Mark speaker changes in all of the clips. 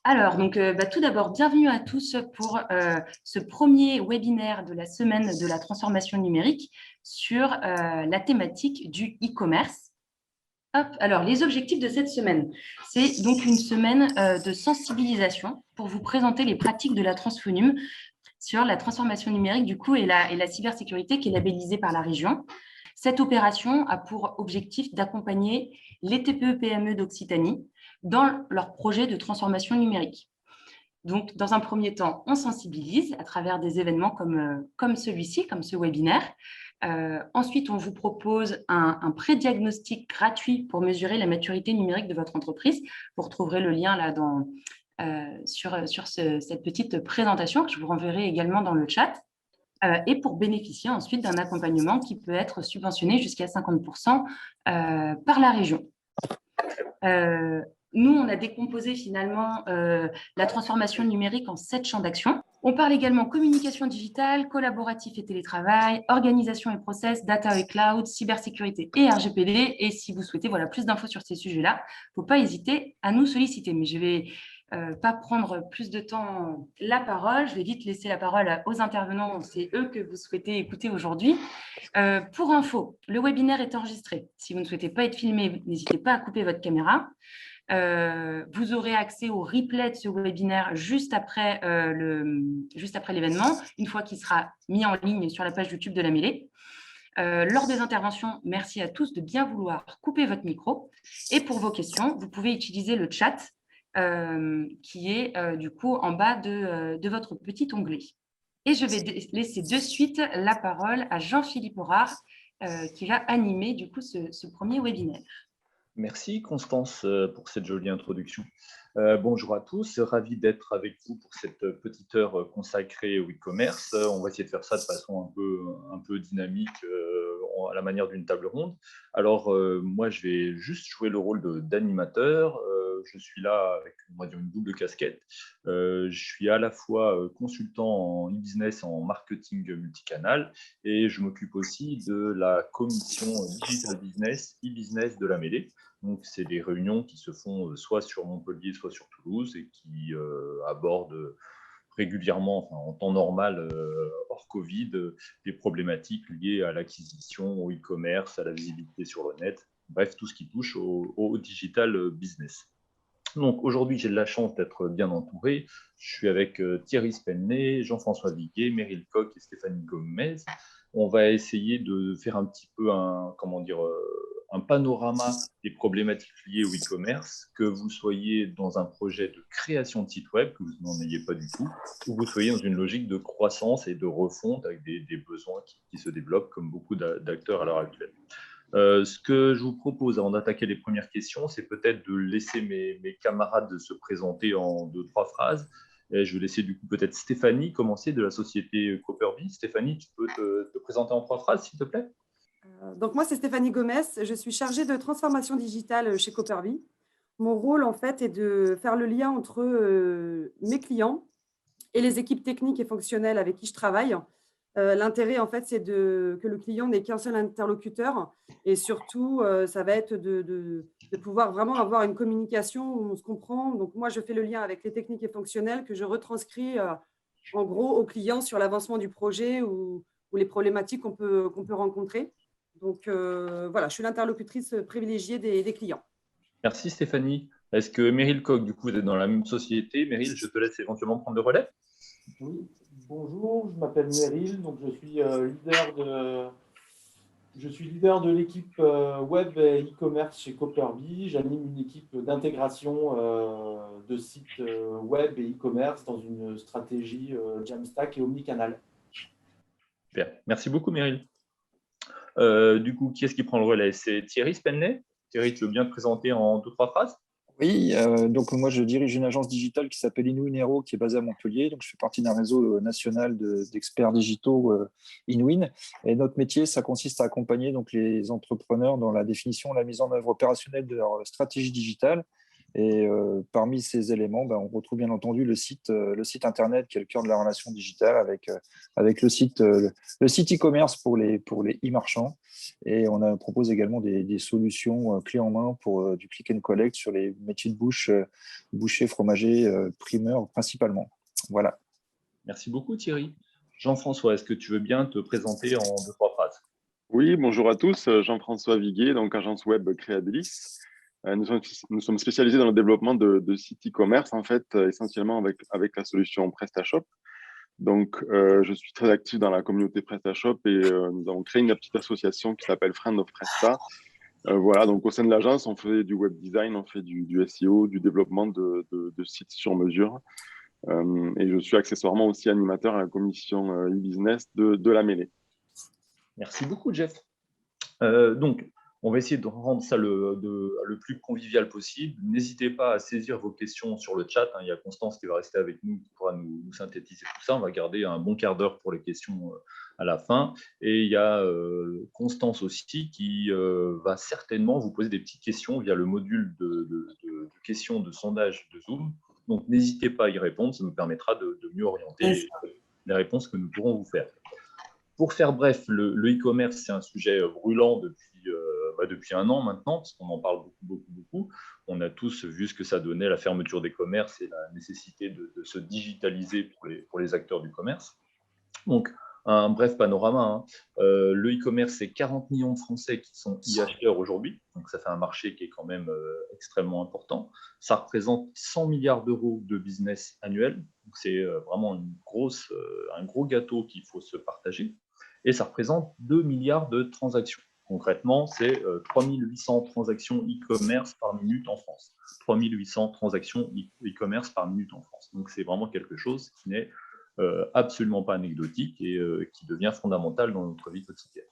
Speaker 1: Alors, tout d'abord, bienvenue à tous pour ce premier webinaire de la semaine de la transformation numérique sur la thématique du e-commerce. Hop, alors, les objectifs de cette semaine, c'est donc une semaine de sensibilisation pour vous présenter les pratiques de la Transfonum sur la transformation numérique du coup et la cybersécurité qui est labellisée par la région. Cette opération a pour objectif d'accompagner les TPE-PME d'Occitanie dans leur projet de transformation numérique. Donc, dans un premier temps, on sensibilise à travers des événements comme celui-ci, comme ce webinaire. Ensuite, on vous propose un pré-diagnostic gratuit pour mesurer la maturité numérique de votre entreprise. Vous retrouverez le lien là sur cette petite présentation que je vous renverrai également dans le chat. Et pour bénéficier ensuite d'un accompagnement qui peut être subventionné jusqu'à 50% par la région. Nous, on a décomposé finalement la transformation numérique en 7 champs d'action. On parle également communication digitale, collaboratif et télétravail, organisation et process, data et cloud, cybersécurité et RGPD. Et si vous souhaitez plus d'infos sur ces sujets-là, il ne faut pas hésiter à nous solliciter. Mais je vais pas prendre plus de temps la parole. Je vais vite laisser la parole aux intervenants. C'est eux que vous souhaitez écouter aujourd'hui. Pour info, le webinaire est enregistré. Si vous ne souhaitez pas être filmé, n'hésitez pas à couper votre caméra. Vous aurez accès au replay de ce webinaire juste après l'événement, une fois qu'il sera mis en ligne sur la page YouTube de la mêlée. Lors des interventions, merci à tous de bien vouloir couper votre micro. Et pour vos questions, vous pouvez utiliser le chat qui est du coup en bas de votre petit onglet. Et je vais laisser de suite la parole à Jean-Philippe Aurard qui va animer du coup ce premier webinaire.
Speaker 2: Merci Constance pour cette jolie introduction. Bonjour à tous, ravi d'être avec vous pour cette petite heure consacrée au e-commerce. On va essayer de faire ça de façon un peu dynamique, à la manière d'une table ronde. Alors moi, je vais juste jouer le rôle d'animateur. Je suis là avec, on va dire, une double casquette. Je suis à la fois consultant en e-business, en marketing multicanal, et je m'occupe aussi de la commission Digital Business, e-business de la mêlée. Donc, c'est des réunions qui se font soit sur Montpellier, soit sur Toulouse et qui abordent régulièrement, en temps normal, hors Covid, des problématiques liées à l'acquisition, au e-commerce, à la visibilité sur le net, bref, tout ce qui touche au digital business. Donc, aujourd'hui, j'ai de la chance d'être bien entouré. Je suis avec Thierry Spennet, Jean-François Viguet, Meryl Koch et Stéphanie Gomez. On va essayer de faire un petit peu un panorama des problématiques liées au e-commerce, que vous soyez dans un projet de création de site web, que vous n'en ayez pas du tout, ou que vous soyez dans une logique de croissance et de refonte avec des besoins qui se développent comme beaucoup d'acteurs à l'heure actuelle. Ce que je vous propose avant d'attaquer les premières questions, c'est peut-être de laisser mes camarades se présenter en 2-3 phrases. Et je vais laisser du coup peut-être Stéphanie commencer de la société Copperby. Stéphanie, tu peux te présenter en 3 phrases, s'il te plaît?
Speaker 3: Donc moi, c'est Stéphanie Gomez. Je suis chargée de transformation digitale chez Copperby. Mon rôle, en fait, est de faire le lien entre mes clients et les équipes techniques et fonctionnelles avec qui je travaille. L'intérêt, en fait, c'est que le client n'ait qu'un seul interlocuteur. Et surtout, ça va être de pouvoir vraiment avoir une communication où on se comprend. Donc, moi, je fais le lien avec les techniques et fonctionnels que je retranscris, en gros, aux clients sur l'avancement du projet ou les problématiques qu'on peut rencontrer. Donc, voilà, je suis l'interlocutrice privilégiée des clients.
Speaker 2: Merci Stéphanie. Est-ce que Meryl Koch, du coup, vous êtes dans la même société? Meryl, je te laisse éventuellement prendre le relais.
Speaker 4: Oui, bonjour, je m'appelle Meryl, donc je suis leader de l'équipe web et e-commerce chez Copperby. J'anime une équipe d'intégration de sites web et e-commerce dans une stratégie Jamstack et omnicanal.
Speaker 2: Super. Merci beaucoup Meryl. Du coup, qui est-ce qui prend le relais? C'est Thierry Spennet. Thierry, tu veux bien te présenter en 2-3 phrases?
Speaker 5: Oui, donc moi je dirige une agence digitale qui s'appelle Inwinero, qui est basée à Montpellier. Donc je fais partie d'un réseau national d'experts digitaux Inwin. Et notre métier, ça consiste à accompagner donc les entrepreneurs dans la définition et la mise en œuvre opérationnelle de leur stratégie digitale Et parmi ces éléments, on retrouve bien entendu le site internet qui est le cœur de la relation digitale avec le site e-commerce pour les e-marchands. Et on propose également des solutions clés en main pour du click and collect sur les métiers de bouche, boucher, fromager, primeur principalement. Voilà.
Speaker 2: Merci beaucoup Thierry. Jean-François, est-ce que tu veux bien te présenter en 2-3 phrases?
Speaker 6: Oui, bonjour à tous. Jean-François Viguier, donc agence web Créabilis. Nous sommes spécialisés dans le développement de sites e-commerce, en fait, essentiellement avec la solution PrestaShop. Donc, je suis très actif dans la communauté PrestaShop et nous avons créé une petite association qui s'appelle Friends of Presta. Voilà, donc au sein de l'agence, on fait du web design, on fait du SEO, du développement de sites sur mesure. Et je suis accessoirement aussi animateur à la commission e-business de la mêlée.
Speaker 2: Merci beaucoup, Jeff. Donc, on va essayer de rendre ça le plus convivial possible. N'hésitez pas à saisir vos questions sur le chat. Il y a Constance qui va rester avec nous, qui pourra nous synthétiser tout ça. On va garder un bon quart d'heure pour les questions à la fin. Et il y a Constance aussi qui va certainement vous poser des petites questions via le module de questions de sondage de Zoom. Donc, n'hésitez pas à y répondre. Ça nous permettra de mieux orienter les réponses que nous pourrons vous faire. Pour faire bref, le e-commerce, c'est un sujet brûlant depuis 1 an maintenant, parce qu'on en parle beaucoup. On a tous vu ce que ça donnait, la fermeture des commerces et la nécessité de se digitaliser pour les acteurs du commerce. Donc, un bref panorama. Le e-commerce, c'est 40 millions de Français qui sont e-acheteurs aujourd'hui. Donc, ça fait un marché qui est quand même extrêmement important. Ça représente 100 milliards d'euros de business annuel. Donc, c'est vraiment un gros gâteau qu'il faut se partager. Et ça représente 2 milliards de transactions. Concrètement, c'est 3800 transactions e-commerce par minute en France. 3800 transactions e-commerce par minute en France. Donc, c'est vraiment quelque chose qui n'est absolument pas anecdotique et qui devient fondamental dans notre vie quotidienne.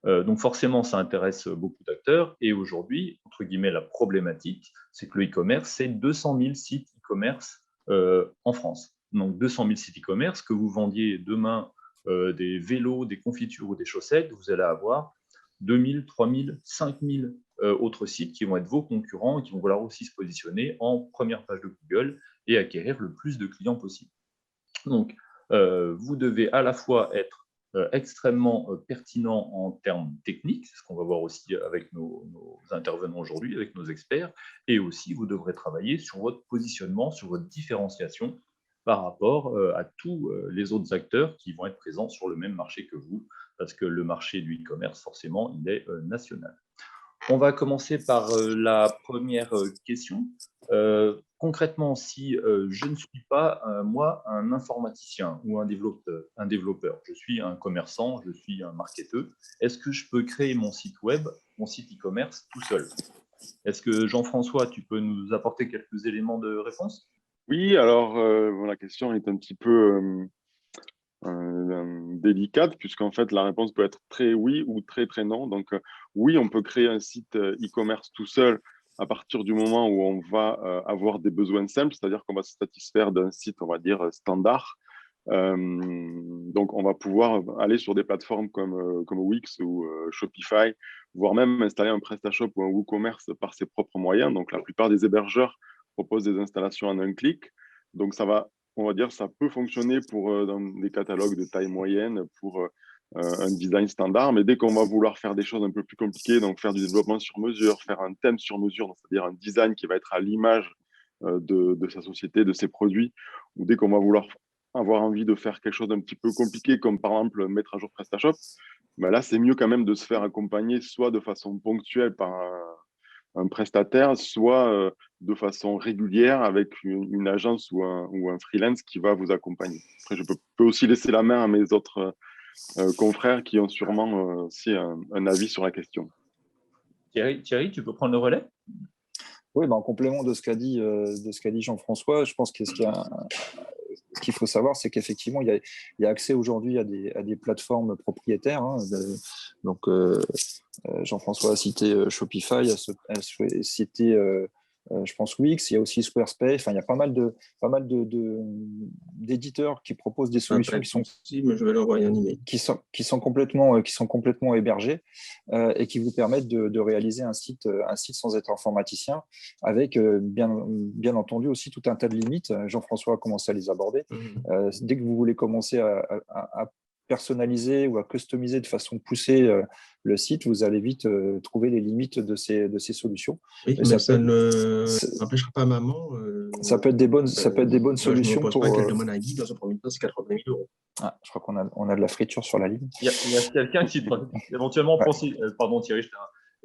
Speaker 2: Donc, forcément, ça intéresse beaucoup d'acteurs. Et aujourd'hui, entre guillemets, la problématique, c'est que le e-commerce, c'est 200 000 sites e-commerce en France. Donc, 200 000 sites e-commerce, que vous vendiez demain des vélos, des confitures ou des chaussettes, vous allez avoir 2000, 3000, 5000 autres sites qui vont être vos concurrents et qui vont vouloir aussi se positionner en première page de Google et acquérir le plus de clients possible. Donc, vous devez à la fois être extrêmement pertinent en termes techniques, c'est ce qu'on va voir aussi avec nos intervenants aujourd'hui, avec nos experts, et aussi vous devrez travailler sur votre positionnement, sur votre différenciation par rapport à tous les autres acteurs qui vont être présents sur le même marché que vous, parce que le marché du e-commerce, forcément, il est national. On va commencer par la première question. Concrètement, si je ne suis pas, moi, un informaticien ou un développeur, je suis un commerçant, je suis un marketeur, est-ce que je peux créer mon site web, mon site e-commerce tout seul? Est-ce que Jean-François, tu peux nous apporter quelques éléments de réponse?
Speaker 6: Oui, alors la question est un petit peu délicate, puisqu'en fait, la réponse peut être très oui ou très non. Donc, oui, on peut créer un site e-commerce tout seul à partir du moment où on va avoir des besoins simples, c'est-à-dire qu'on va se satisfaire d'un site, on va dire, standard. Donc, on va pouvoir aller sur des plateformes comme Wix ou Shopify, voire même installer un PrestaShop ou un WooCommerce par ses propres moyens. Donc, la plupart des hébergeurs proposent des installations en un clic. Donc, on va dire, ça peut fonctionner dans des catalogues de taille moyenne pour un design standard, mais dès qu'on va vouloir faire des choses un peu plus compliquées, donc faire du développement sur mesure, faire un thème sur mesure, c'est-à-dire un design qui va être à l'image de sa société, de ses produits, ou dès qu'on va vouloir avoir envie de faire quelque chose d'un petit peu compliqué, comme par exemple mettre à jour PrestaShop, ben là, c'est mieux quand même de se faire accompagner soit de façon ponctuelle par un prestataire, soit de façon régulière avec une agence ou un freelance qui va vous accompagner. Après, je peux aussi laisser la main à mes autres confrères qui ont sûrement aussi un avis sur la question.
Speaker 2: Thierry, tu peux prendre le relais?
Speaker 5: Oui, en complément de ce qu'a dit Jean-François, je pense que ce qu'il faut savoir, c'est qu'effectivement, il y a accès aujourd'hui à des plateformes propriétaires. Donc, Jean-François a cité Shopify, a cité je pense Wix, il y a aussi Squarespace. Enfin, il y a pas mal d'éditeurs qui proposent des solutions
Speaker 7: je vais leur envoyer un email.
Speaker 5: qui sont complètement hébergés et qui vous permettent de réaliser un site sans être informaticien, avec bien entendu aussi tout un tas de limites. Jean-François a commencé à les aborder. Dès que vous voulez commencer à personnaliser ou à customiser de façon poussée le site, vous allez vite trouver les limites de ces solutions.
Speaker 7: Oui, mais ça n'empêchera pas maman.
Speaker 5: Ça peut être des bonnes solutions.
Speaker 7: Je ne me pose pas qu'elle demande un guide dans un premier temps, c'est 80 000 euros.
Speaker 5: Ah, je crois qu'on a de la friture sur la ligne.
Speaker 2: Il y a quelqu'un qui doit éventuellement penser. Pardon Thierry,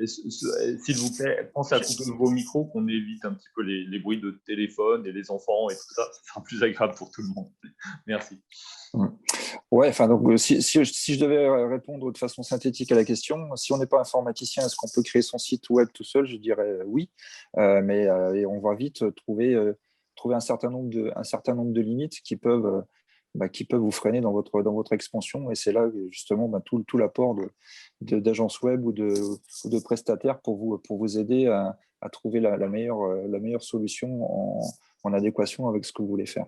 Speaker 2: s'il vous plaît, pensez à couper vos micros, qu'on évite un petit peu les bruits de téléphone et les enfants et tout ça. Ça sera plus agréable pour tout le monde. Merci.
Speaker 5: Ouais, enfin, donc, si je devais répondre de façon synthétique à la question, si on n'est pas informaticien, est-ce qu'on peut créer son site web tout seul? Je dirais oui, mais on va vite trouver un certain nombre de limites qui peuvent vous freiner dans votre expansion. Et c'est là justement tout l'apport d'agences web ou de prestataires pour vous aider à trouver la meilleure solution en adéquation avec ce que vous voulez faire.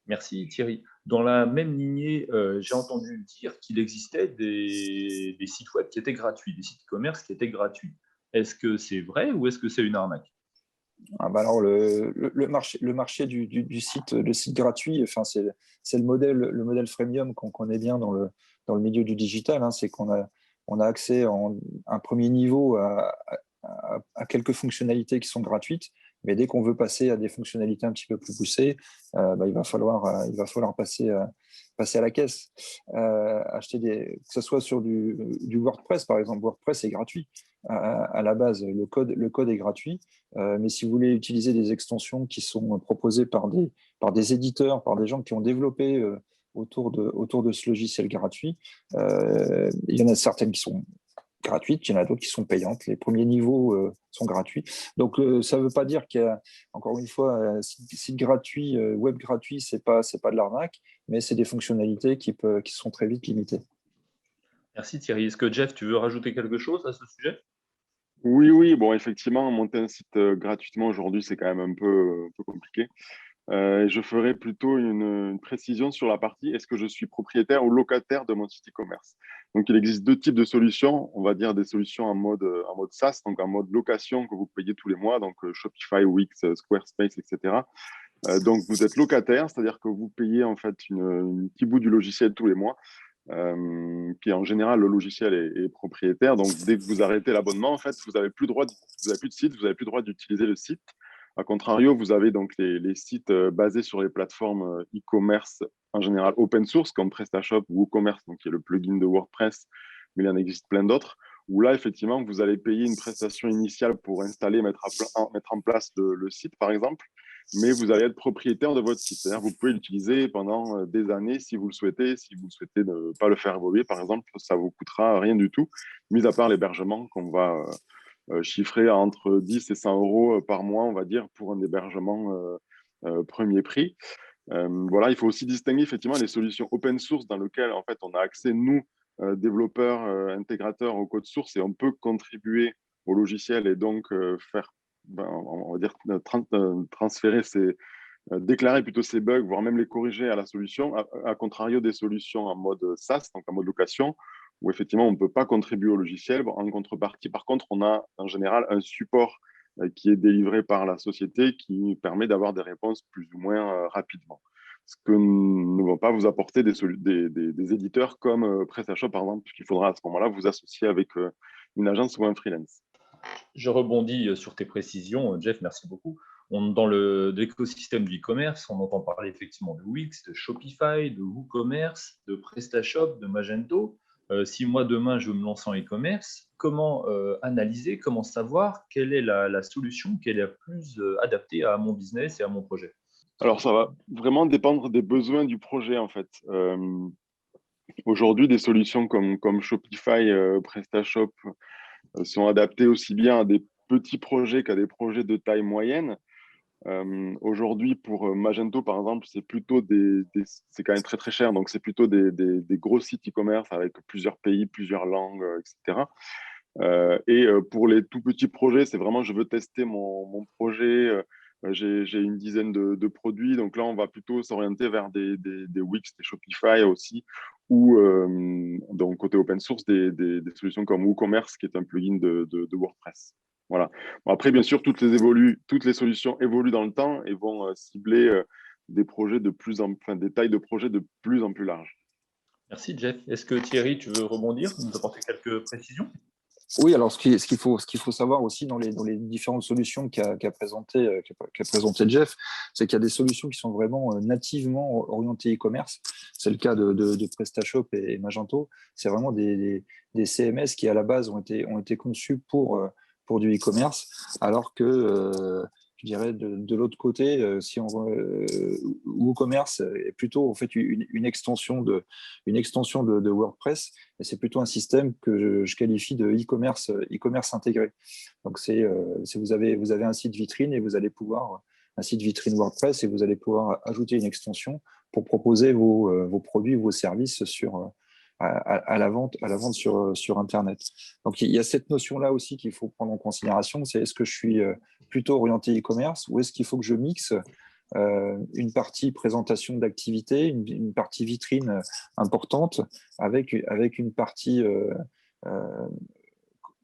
Speaker 2: Merci Thierry. Dans la même lignée, j'ai entendu dire qu'il existait des sites web qui étaient gratuits, des sites e-commerce qui étaient gratuits. Est-ce que c'est vrai ou est-ce que c'est une arnaque?
Speaker 5: Alors le marché du site, le site gratuit, enfin c'est le modèle freemium qu'on connaît bien dans le milieu du digital, hein. C'est qu'on a accès en un premier niveau à quelques fonctionnalités qui sont gratuites, mais dès qu'on veut passer à des fonctionnalités un petit peu plus poussées, il va falloir passer à la caisse. Que ce soit sur du WordPress, par exemple. WordPress est gratuit. À la base, le code est gratuit, mais si vous voulez utiliser des extensions qui sont proposées par des éditeurs, par des gens qui ont développé autour de ce logiciel gratuit, il y en a certaines qui sont gratuites, il y en a d'autres qui sont payantes. Les premiers niveaux sont gratuits. Donc, ça ne veut pas dire qu'il y a, encore une fois, site gratuit, web gratuit, c'est pas de l'arnaque, mais c'est des fonctionnalités qui sont très vite limitées.
Speaker 2: Merci Thierry. Est-ce que Jeff, tu veux rajouter quelque chose à ce sujet?
Speaker 6: Oui. Bon, effectivement, monter un site gratuitement aujourd'hui, c'est quand même un peu compliqué. Je ferai plutôt une précision sur la partie est-ce que je suis propriétaire ou locataire de mon site e-commerce. Donc, il existe deux types de solutions. On va dire des solutions en mode SaaS, donc en mode location que vous payez tous les mois, donc Shopify, Wix, Squarespace, etc. Donc, vous êtes locataire, c'est-à-dire que vous payez en fait un petit bout du logiciel tous les mois. Puis en général, le logiciel est propriétaire. Donc, dès que vous arrêtez l'abonnement, en fait, vous n'avez plus de site, vous n'avez plus le droit d'utiliser le site. A contrario, vous avez donc les sites basés sur les plateformes e-commerce en général open source comme PrestaShop ou WooCommerce, donc qui est le plugin de WordPress, mais il en existe plein d'autres, où là, effectivement, vous allez payer une prestation initiale pour installer, mettre en place le site, par exemple, mais vous allez être propriétaire de votre site. C'est-à-dire que vous pouvez l'utiliser pendant des années si vous le souhaitez. Si vous souhaitez ne pas le faire évoluer, par exemple, ça ne vous coûtera rien du tout, mis à part l'hébergement qu'on va chiffrer à entre 10 et 100 euros par mois, on va dire, pour un hébergement premier prix. Voilà, il faut aussi distinguer effectivement les solutions open source dans lesquelles en fait, on a accès, nous, développeurs, intégrateurs au code source, et on peut contribuer au logiciel et donc faire, on va dire, transférer déclarer plutôt ces bugs, voire même les corriger à la solution, à contrario des solutions en mode SaaS, donc en mode location, où effectivement on ne peut pas contribuer au logiciel. Bon, en contrepartie, par contre, on a en général un support qui est délivré par la société qui permet d'avoir des réponses plus ou moins rapidement. Ce que ne vont pas vous apporter des éditeurs comme PrestaShop, par exemple, puisqu'il faudra à ce moment-là vous associer avec une agence ou un freelance.
Speaker 2: Je rebondis sur tes précisions, Jeff, merci beaucoup. Dans l'écosystème du e-commerce, on entend parler effectivement de Wix, de Shopify, de WooCommerce, de PrestaShop, de Magento. Si moi, demain, je veux me lancer en e-commerce, comment analyser, comment savoir quelle est la solution qui est la plus adaptée à mon business et à mon projet?
Speaker 6: Alors, ça va vraiment dépendre des besoins du projet, en fait. Aujourd'hui, des solutions comme Shopify, PrestaShop sont adaptées aussi bien à des petits projets qu'à des projets de taille moyenne. Aujourd'hui, pour Magento, par exemple, c'est plutôt c'est quand même très très cher, donc c'est plutôt des gros sites e-commerce avec plusieurs pays, plusieurs langues, etc. Pour les tout petits projets, c'est vraiment je veux tester mon projet. J'ai une dizaine de produits. Donc là, on va plutôt s'orienter vers des Wix, des Shopify aussi, ou donc côté open source, des solutions comme WooCommerce, qui est un plugin de WordPress. Voilà. Bon, après, bien sûr, toutes les solutions évoluent dans le temps et vont cibler des projets des tailles de projets de plus en plus larges.
Speaker 2: Merci, Jeff. Est-ce que Thierry, tu veux rebondir, nous apporter quelques précisions?
Speaker 5: Oui, alors ce qu'il faut savoir aussi dans les différentes solutions qu'a présenté Jeff, c'est qu'il y a des solutions qui sont vraiment nativement orientées e-commerce. C'est le cas de PrestaShop et Magento. C'est vraiment des CMS qui, à la base, ont été conçus pour du e-commerce, alors que je dirais de l'autre côté, WooCommerce est plutôt en fait une extension de WordPress, et c'est plutôt un système que je qualifie de e-commerce intégré. Donc vous avez un site vitrine et vous allez pouvoir un site vitrine WordPress et vous allez pouvoir ajouter une extension pour proposer vos produits, vos services à la vente sur Internet. Donc, il y a cette notion-là aussi qu'il faut prendre en considération, c'est est-ce que je suis plutôt orienté e-commerce ou est-ce qu'il faut que je mixe une partie présentation d'activité, une partie vitrine importante avec une partie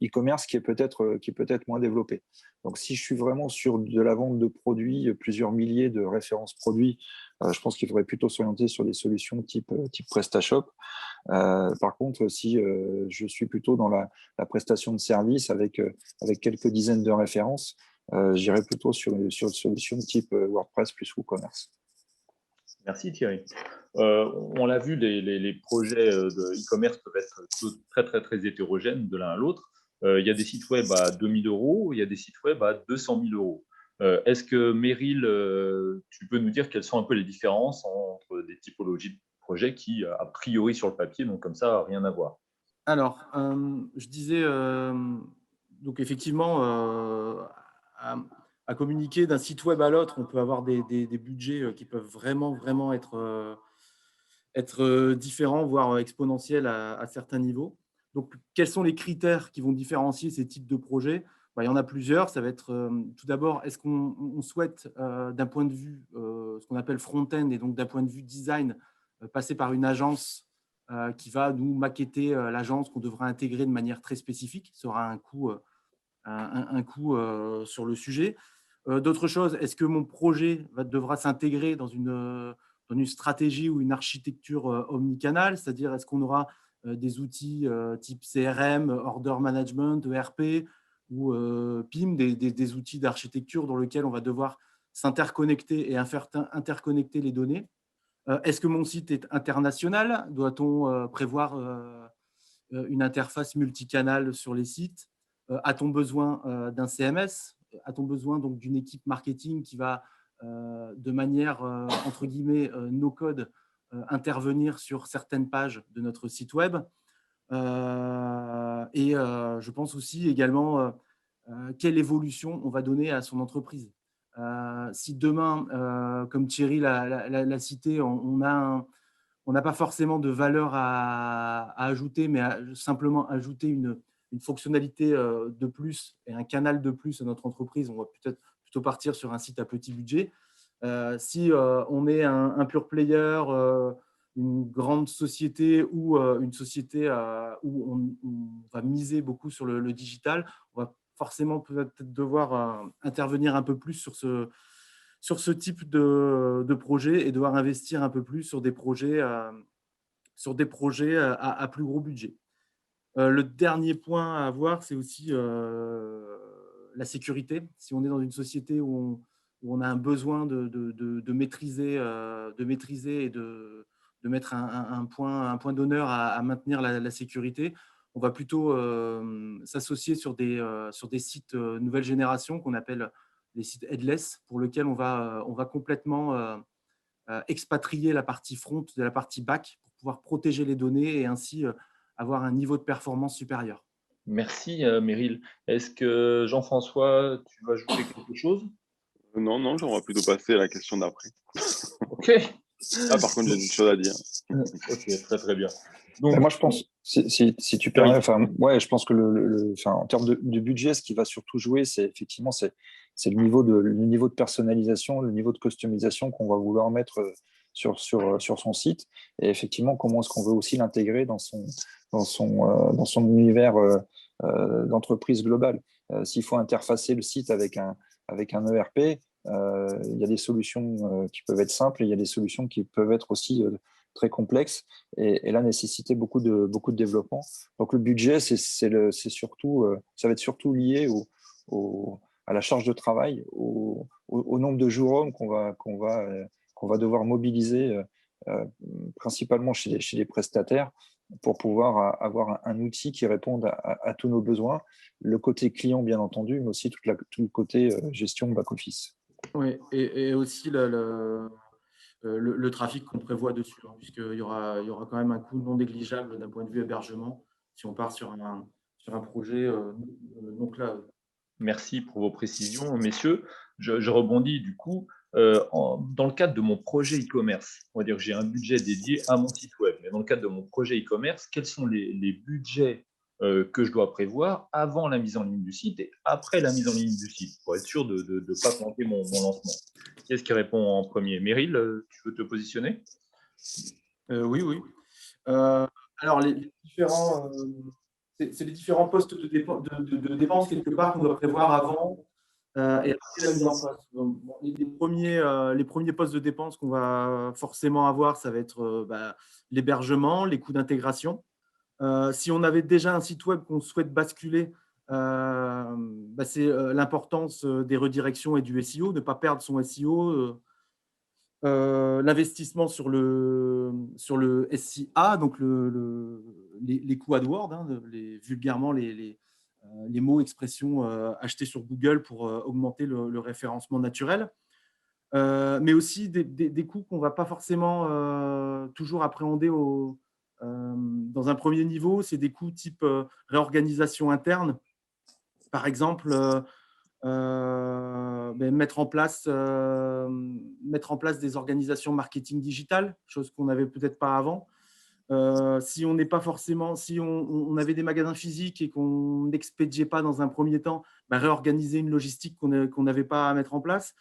Speaker 5: e-commerce qui est peut-être moins développée. Donc, si je suis vraiment sur de la vente de produits, plusieurs milliers de références produits, je pense qu'il faudrait plutôt s'orienter sur des solutions type PrestaShop. Par contre, si je suis plutôt dans la prestation de services avec quelques dizaines de références, j'irai plutôt sur une solution type WordPress plus WooCommerce.
Speaker 2: Merci Thierry. On l'a vu, les projets de e-commerce peuvent être très, très, très hétérogènes de l'un à l'autre. Il y a des sites web à 2 000 €, il y a des sites web à 200 000 €. Est-ce que Meryl, tu peux nous dire quelles sont un peu les différences entre des typologies de projets qui, a priori sur le papier, n'ont comme ça rien à voir?
Speaker 8: Alors, je disais, donc effectivement, à communiquer d'un site web à l'autre, on peut avoir des budgets qui peuvent vraiment être différents, voire exponentiels à certains niveaux. Donc, quels sont les critères qui vont différencier ces types de projets? Il y en a plusieurs. Ça va être tout d'abord, est-ce qu'on souhaite, d'un point de vue ce qu'on appelle front-end et donc d'un point de vue design, passer par une agence qui va nous maqueter l'agence qu'on devra intégrer de manière très spécifique. Ça aura un coût, sur le sujet. D'autres choses, est-ce que mon projet devra s'intégrer dans une stratégie ou une architecture omnicanale, c'est-à-dire est-ce qu'on aura des outils type CRM, Order Management, ERP ou PIM, des outils d'architecture dans lesquels on va devoir s'interconnecter et interconnecter les données. Est-ce que mon site est international? Doit-on prévoir une interface multicanale sur les sites? A-t-on besoin d'un CMS? A-t-on besoin donc d'une équipe marketing qui va de manière entre guillemets no-code intervenir sur certaines pages de notre site web? Je pense aussi également quelle évolution on va donner à son entreprise. Si demain, comme Thierry l'a cité, on n'a pas forcément de valeur à ajouter, mais simplement ajouter une fonctionnalité de plus et un canal de plus à notre entreprise, on va peut-être plutôt partir sur un site à petit budget. Si on est un pure player, une grande société ou une société où on va miser beaucoup sur le digital, on va forcément peut-être devoir intervenir un peu plus sur ce type de projet et devoir investir un peu plus sur des projets à plus gros budget. Le dernier point à avoir, c'est aussi la sécurité. Si on est dans une société où on a un besoin de maîtriser et de mettre un point d'honneur à maintenir la sécurité, on va plutôt s'associer sur des sites nouvelle génération qu'on appelle les sites headless, pour lesquels on va complètement expatrier la partie front de la partie back pour pouvoir protéger les données et ainsi avoir un niveau de performance supérieur.
Speaker 2: Merci Meryl. Est-ce que Jean-François, tu veux ajouter quelque chose?
Speaker 6: Non, on va plutôt passer à la question d'après.
Speaker 2: Ok,
Speaker 6: Ah, par contre, j'ai une chose à dire.
Speaker 2: Ok, très très bien. Donc,
Speaker 5: Moi, je pense, si tu permets, je pense que en termes de budget, ce qui va surtout jouer, c'est effectivement c'est le niveau de personnalisation, le niveau de customisation qu'on va vouloir mettre sur son site. Et effectivement, comment est-ce qu'on veut aussi l'intégrer dans son univers d'entreprise globale. S'il faut interfacer le site avec un ERP, il y a des solutions qui peuvent être simples et il y a des solutions qui peuvent être aussi très complexes et là nécessiter beaucoup de développement. Donc le budget, c'est surtout, ça va être surtout lié à la charge de travail, au nombre de jours hommes qu'on va devoir mobiliser principalement chez les prestataires pour pouvoir avoir un outil qui réponde à tous nos besoins, le côté client bien entendu, mais aussi tout le côté gestion back-office.
Speaker 8: Oui, et aussi le trafic qu'on prévoit dessus, hein, puisqu'il y aura quand même un coût non négligeable d'un point de vue hébergement si on part sur un projet non cloud.
Speaker 2: merci pour vos précisions, messieurs. Je rebondis du coup. Dans le cadre de mon projet e-commerce, on va dire que j'ai un budget dédié à mon site web, mais dans le cadre de mon projet e-commerce, quels sont les budgets que je dois prévoir avant la mise en ligne du site et après la mise en ligne du site, pour être sûr de ne pas planter mon lancement? Qui est-ce qui répond en premier? Meryl, tu veux te positionner?
Speaker 8: Oui. Alors, c'est les différents postes de dépenses quelque part qu'on doit prévoir avant et après la mise en place. Donc, les premiers postes de dépenses qu'on va forcément avoir, ça va être l'hébergement, les coûts d'intégration. Si on avait déjà un site web qu'on souhaite basculer, c'est l'importance des redirections et du SEO, ne pas perdre son SEO. L'investissement sur le SIA, donc les coûts AdWords, hein, vulgairement les mots, expressions achetés sur Google pour augmenter le référencement naturel. Mais aussi des coûts qu'on ne va pas forcément toujours appréhender dans un premier niveau. C'est des coûts type réorganisation interne. Par exemple, mettre en place des organisations marketing digitales, chose qu'on n'avait peut-être pas avant. Si on n'est pas forcément, si on avait des magasins physiques et qu'on n'expédiait pas dans un premier temps, réorganiser une logistique qu'on n'avait pas à mettre en place.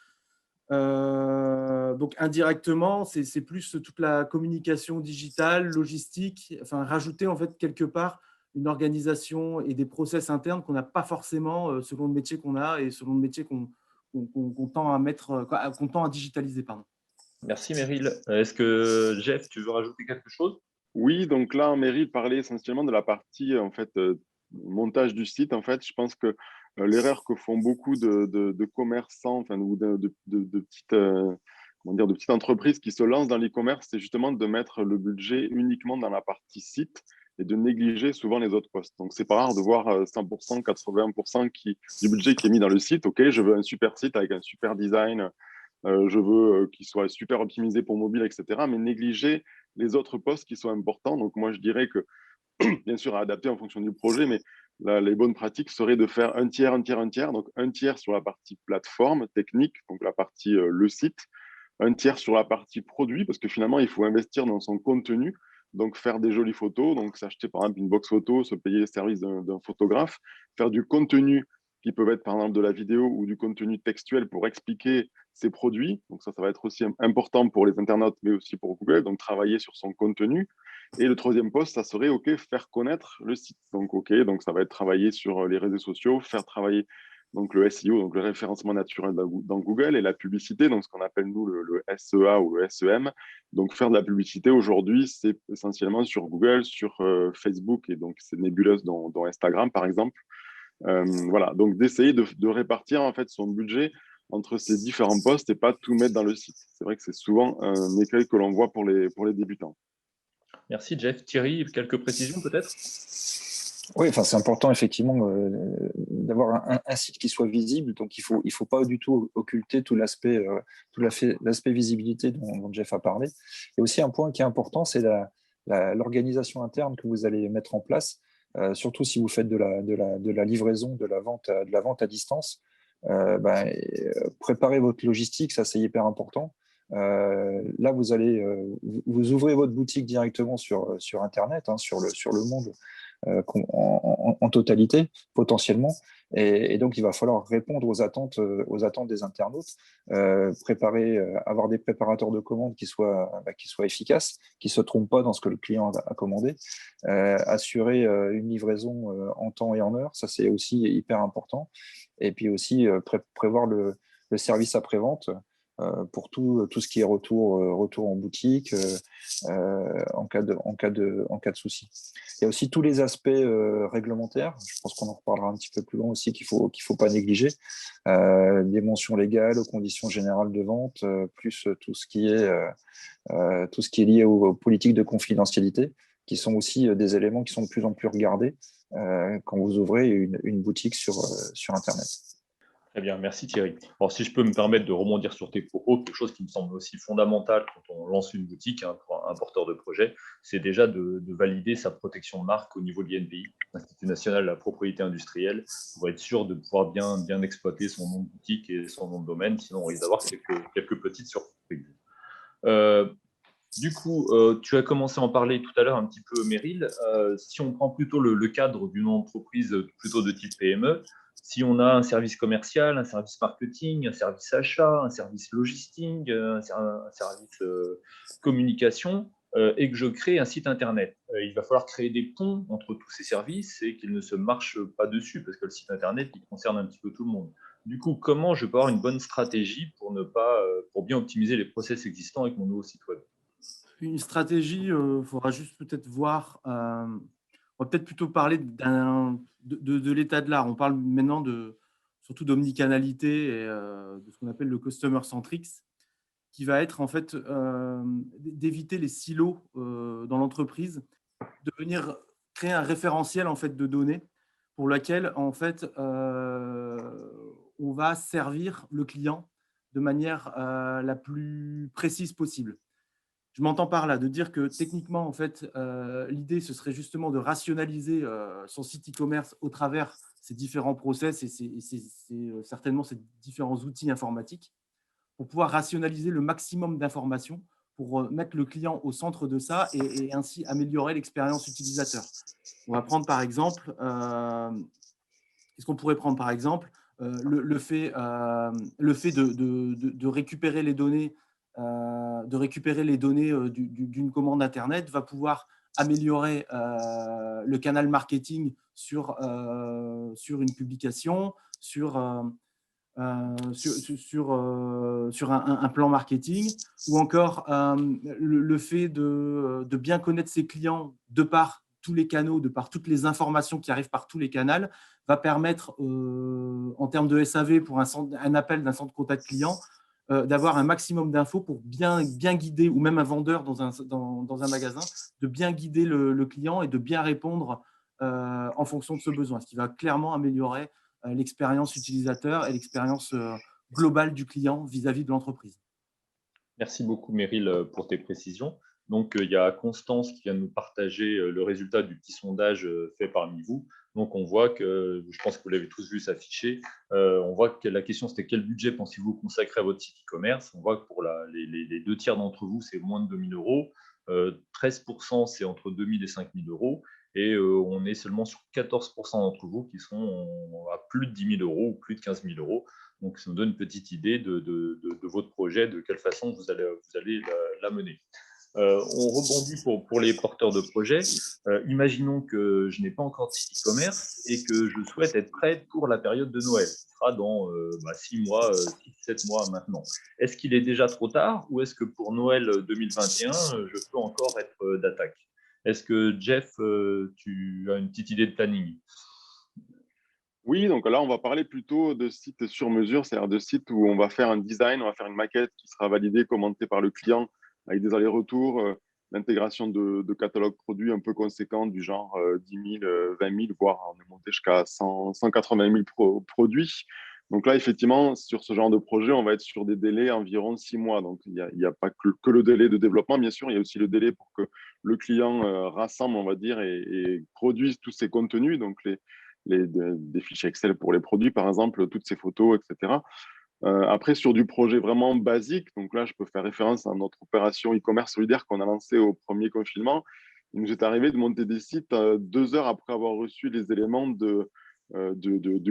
Speaker 8: Donc indirectement, c'est plus toute la communication digitale, logistique, enfin rajouter en fait quelque part une organisation et des process internes qu'on n'a pas forcément selon le métier qu'on a et selon le métier qu'on tend à digitaliser. Pardon.
Speaker 2: Merci Meryl. Est-ce que Jeff, tu veux rajouter quelque chose?
Speaker 6: Oui, donc là, Meryl parlait essentiellement de la partie en fait montage du site. En fait, je pense que l'erreur que font beaucoup de commerçants, enfin, ou de petites de petites entreprises qui se lancent dans l'e-commerce, c'est justement de mettre le budget uniquement dans la partie site et de négliger souvent les autres postes. Donc, c'est pas rare de voir 100%, 80% du budget qui est mis dans le site. OK, je veux un super site avec un super design, je veux qu'il soit super optimisé pour mobile, etc. Mais négliger les autres postes qui sont importants. Donc, moi, je dirais que, bien sûr, à adapter en fonction du projet, mais les bonnes pratiques seraient de faire un tiers, un tiers, un tiers. Donc, un tiers sur la partie plateforme technique, donc la partie le site, un tiers sur la partie produit, parce que finalement, il faut investir dans son contenu. Donc, faire des jolies photos, donc s'acheter par exemple une box photo, se payer les services d'un photographe, faire du contenu qui peut être par exemple de la vidéo ou du contenu textuel pour expliquer ses produits. Donc, ça va être aussi important pour les internautes, mais aussi pour Google. Donc, travailler sur son contenu. Et le troisième poste, ça serait, OK, faire connaître le site. Donc, OK, donc ça va être travailler sur les réseaux sociaux, faire travailler donc le SEO, donc le référencement naturel dans Google, et la publicité, donc ce qu'on appelle nous le SEA ou le SEM. Donc faire de la publicité aujourd'hui, c'est essentiellement sur Google, sur Facebook, et donc c'est nébuleuse dans Instagram par exemple. Voilà, donc d'essayer de répartir en fait son budget entre ces différents postes et pas tout mettre dans le site. C'est vrai que c'est souvent un écueil que l'on voit pour les débutants.
Speaker 2: Merci Jeff. Thierry, quelques précisions peut-être?
Speaker 5: Oui, enfin, c'est important effectivement d'avoir un site qui soit visible. Donc, il faut pas du tout occulter tout l'aspect visibilité dont Jeff a parlé. Et aussi un point qui est important, c'est l'organisation interne que vous allez mettre en place, surtout si vous faites de la livraison, de la vente à distance. Préparez votre logistique, ça c'est hyper important. Là, vous ouvrez votre boutique directement sur Internet, hein, sur le monde en totalité, potentiellement. Et donc, il va falloir répondre aux attentes des internautes, avoir des préparateurs de commandes qui soient efficaces, qui ne se trompent pas dans ce que le client a commandé, assurer une livraison en temps et en heure, ça c'est aussi hyper important. Et puis aussi prévoir le service après-vente pour tout ce qui est retour en boutique en cas de souci. Il y a aussi tous les aspects réglementaires. Je pense qu'on en reparlera un petit peu plus loin aussi qu'il faut pas négliger. Des mentions légales aux conditions générales de vente, plus tout ce qui est lié aux politiques de confidentialité, qui sont aussi des éléments qui sont de plus en plus regardés quand vous ouvrez une boutique sur Internet.
Speaker 2: Très bien, merci Thierry. Alors, si je peux me permettre de rebondir sur tes propos, quelque chose qui me semble aussi fondamental quand on lance une boutique, hein, pour un porteur de projet, c'est déjà de valider sa protection de marque au niveau de l'INPI, l'Institut national de la propriété industrielle, pour être sûr de pouvoir bien exploiter son nom de boutique et son nom de domaine, sinon on risque d'avoir quelques petites surprises. Du coup, tu as commencé à en parler tout à l'heure un petit peu, Meryl. Si on prend plutôt le cadre d'une entreprise plutôt de type PME, si on a un service commercial, un service marketing, un service achat, un service logistique, un service communication, et que je crée un site internet, il va falloir créer des ponts entre tous ces services et qu'ils ne se marchent pas dessus, parce que le site internet, il concerne un petit peu tout le monde. Du coup, comment je peux avoir une bonne stratégie pour bien optimiser les process existants avec mon nouveau site web?
Speaker 8: Une stratégie, il faudra juste peut-être voir. On va peut-être plutôt parler de l'état de l'art. On parle maintenant surtout d'omnicanalité et de ce qu'on appelle le customer centrics, qui va être en fait d'éviter les silos dans l'entreprise, de venir créer un référentiel en fait de données pour lequel en fait on va servir le client de manière la plus précise possible. Je m'entends par là de dire que techniquement, en fait, l'idée, ce serait justement de rationaliser son site e-commerce au travers ces différents process et certainement ces différents outils informatiques pour pouvoir rationaliser le maximum d'informations pour mettre le client au centre de ça et ainsi améliorer l'expérience utilisateur. On va prendre par exemple, qu'est-ce qu'on pourrait prendre par exemple le fait de récupérer les données d'une commande Internet va pouvoir améliorer le canal marketing sur une publication, sur un plan marketing, ou encore le fait de bien connaître ses clients de par tous les canaux, de par toutes les informations qui arrivent par tous les canaux, va permettre, en termes de SAV, pour un appel d'un centre contact client, d'avoir un maximum d'infos pour bien guider, ou même un vendeur dans un magasin, de bien guider le client et de bien répondre en fonction de ce besoin, ce qui va clairement améliorer l'expérience utilisateur et l'expérience globale du client vis-à-vis de l'entreprise.
Speaker 2: Merci beaucoup, Meryl, pour tes précisions. Donc, il y a Constance qui vient de nous partager le résultat du petit sondage fait parmi vous. Donc, on voit que, je pense que vous l'avez tous vu s'afficher, on voit que la question, c'était quel budget pensez-vous consacrer à votre site e-commerce? On voit que pour les 2 tiers d'entre vous, c'est moins de 2 000 euros. 13%, c'est entre 2 000 et 5 000 euros. Et on est seulement sur 14% d'entre vous qui sont à plus de 10 000 euros ou plus de 15 000 euros. Donc, ça nous donne une petite idée de votre projet, de quelle façon vous allez la mener. On rebondit pour les porteurs de projets. Imaginons que je n'ai pas encore de site e-commerce et que je souhaite être prêt pour la période de Noël. Ce sera dans 6 mois, 6-7 mois maintenant. Est-ce qu'il est déjà trop tard ou est-ce que pour Noël 2021, je peux encore être d'attaque? Est-ce que Jeff, tu as une petite idée de planning?
Speaker 6: Oui, donc là, on va parler plutôt de sites sur mesure, c'est-à-dire de sites où on va faire un design, on va faire une maquette qui sera validée, commentée par le client avec des allers-retours, l'intégration de catalogues produits un peu conséquents du genre 10 000, 20 000, voire on est monté jusqu'à 180 000 produits. Donc là, effectivement, sur ce genre de projet, on va être sur des délais environ 6 mois. Donc, il n'y a pas que le délai de développement, bien sûr, il y a aussi le délai pour que le client rassemble, on va dire, et produise tous ces contenus, donc des fichiers Excel pour les produits, par exemple, toutes ces photos, etc. Après, sur du projet vraiment basique, donc là, je peux faire référence à notre opération e-commerce solidaire qu'on a lancée au premier confinement. Il nous est arrivé de monter des sites 2 heures après avoir reçu les éléments du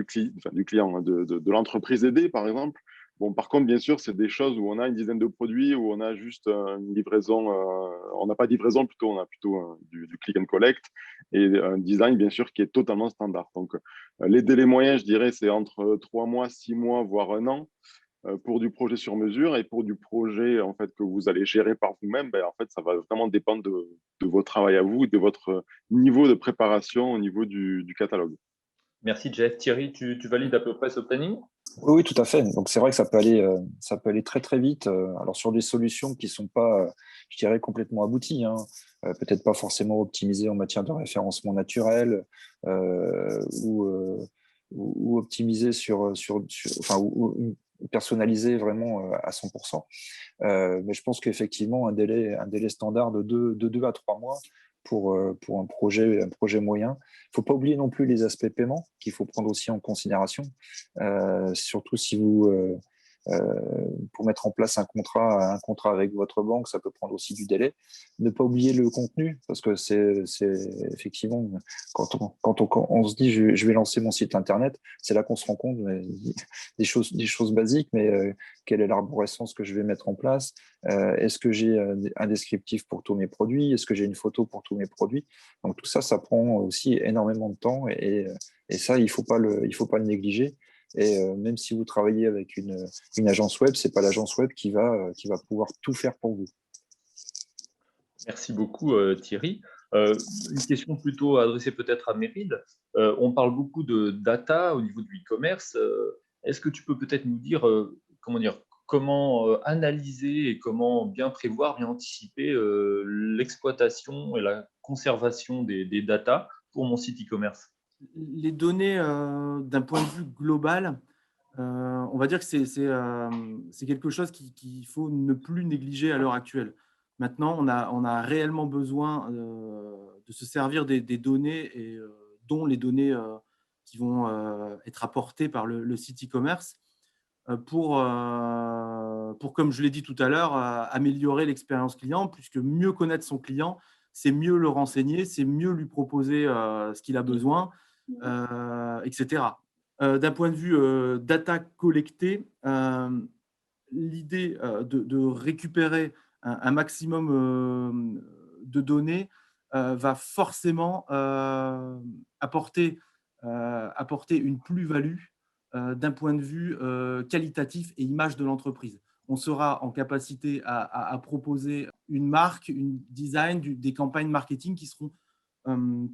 Speaker 6: client, hein, de l'entreprise aidée, par exemple. Bon, par contre, bien sûr, c'est des choses où on a une dizaine de produits, où on a juste une livraison, on n'a pas de livraison, plutôt, on a plutôt du click and collect et un design, bien sûr, qui est totalement standard. Donc, les délais moyens, je dirais, c'est entre 3 mois, 6 mois, voire 1 an pour du projet sur mesure. Et pour du projet en fait, que vous allez gérer par vous-même, ben, en fait, ça va vraiment dépendre de votre travail à vous, de votre niveau de préparation au niveau du catalogue.
Speaker 2: Merci Jeff. Thierry, tu valides à peu près ce planning?
Speaker 5: Oui, oui, tout à fait. Donc, c'est vrai que ça peut aller très, très vite. Alors, sur des solutions qui ne sont pas, je dirais, complètement abouties, hein. Peut-être pas forcément optimisées en matière de référencement naturel ou optimisées enfin, ou personnalisées vraiment à 100%. Mais je pense qu'effectivement, un délai standard de 2 à 3 mois pour un projet moyen. Il ne faut pas oublier non plus les aspects paiement qu'il faut prendre aussi en considération, surtout si pour mettre en place un contrat avec votre banque, ça peut prendre aussi du délai. Ne pas oublier le contenu, parce que c'est effectivement, quand on se dit je vais lancer mon site internet, c'est là qu'on se rend compte des choses basiques, mais quelle est l'arborescence que je vais mettre en place? Est-ce que j'ai un descriptif pour tous mes produits? Est-ce que j'ai une photo pour tous mes produits? Donc tout ça, ça prend aussi énormément de temps et ça, il faut pas le négliger. Et même si vous travaillez avec une agence web, c'est pas l'agence web qui va pouvoir tout faire pour vous.
Speaker 2: Merci beaucoup Thierry. Une question plutôt adressée peut-être à Meryl. On parle beaucoup de data au niveau du e-commerce. Est-ce que tu peux peut-être nous dire comment analyser et comment bien prévoir, bien anticiper l'exploitation et la conservation des data pour mon site e-commerce?
Speaker 8: Les données, d'un point de vue global, on va dire que c'est quelque chose qu'il faut ne plus négliger à l'heure actuelle. Maintenant, on a réellement besoin de se servir des données, et dont les données qui vont être apportées par le site e-commerce pour, comme je l'ai dit tout à l'heure, améliorer l'expérience client, puisque mieux connaître son client, c'est mieux le renseigner, c'est mieux lui proposer ce qu'il a besoin, etc. D'un point de vue data collectée, l'idée de récupérer un maximum de données va forcément apporter une plus-value d'un point de vue qualitatif et image de l'entreprise. On sera en capacité à proposer une marque, une design, des campagnes marketing qui seront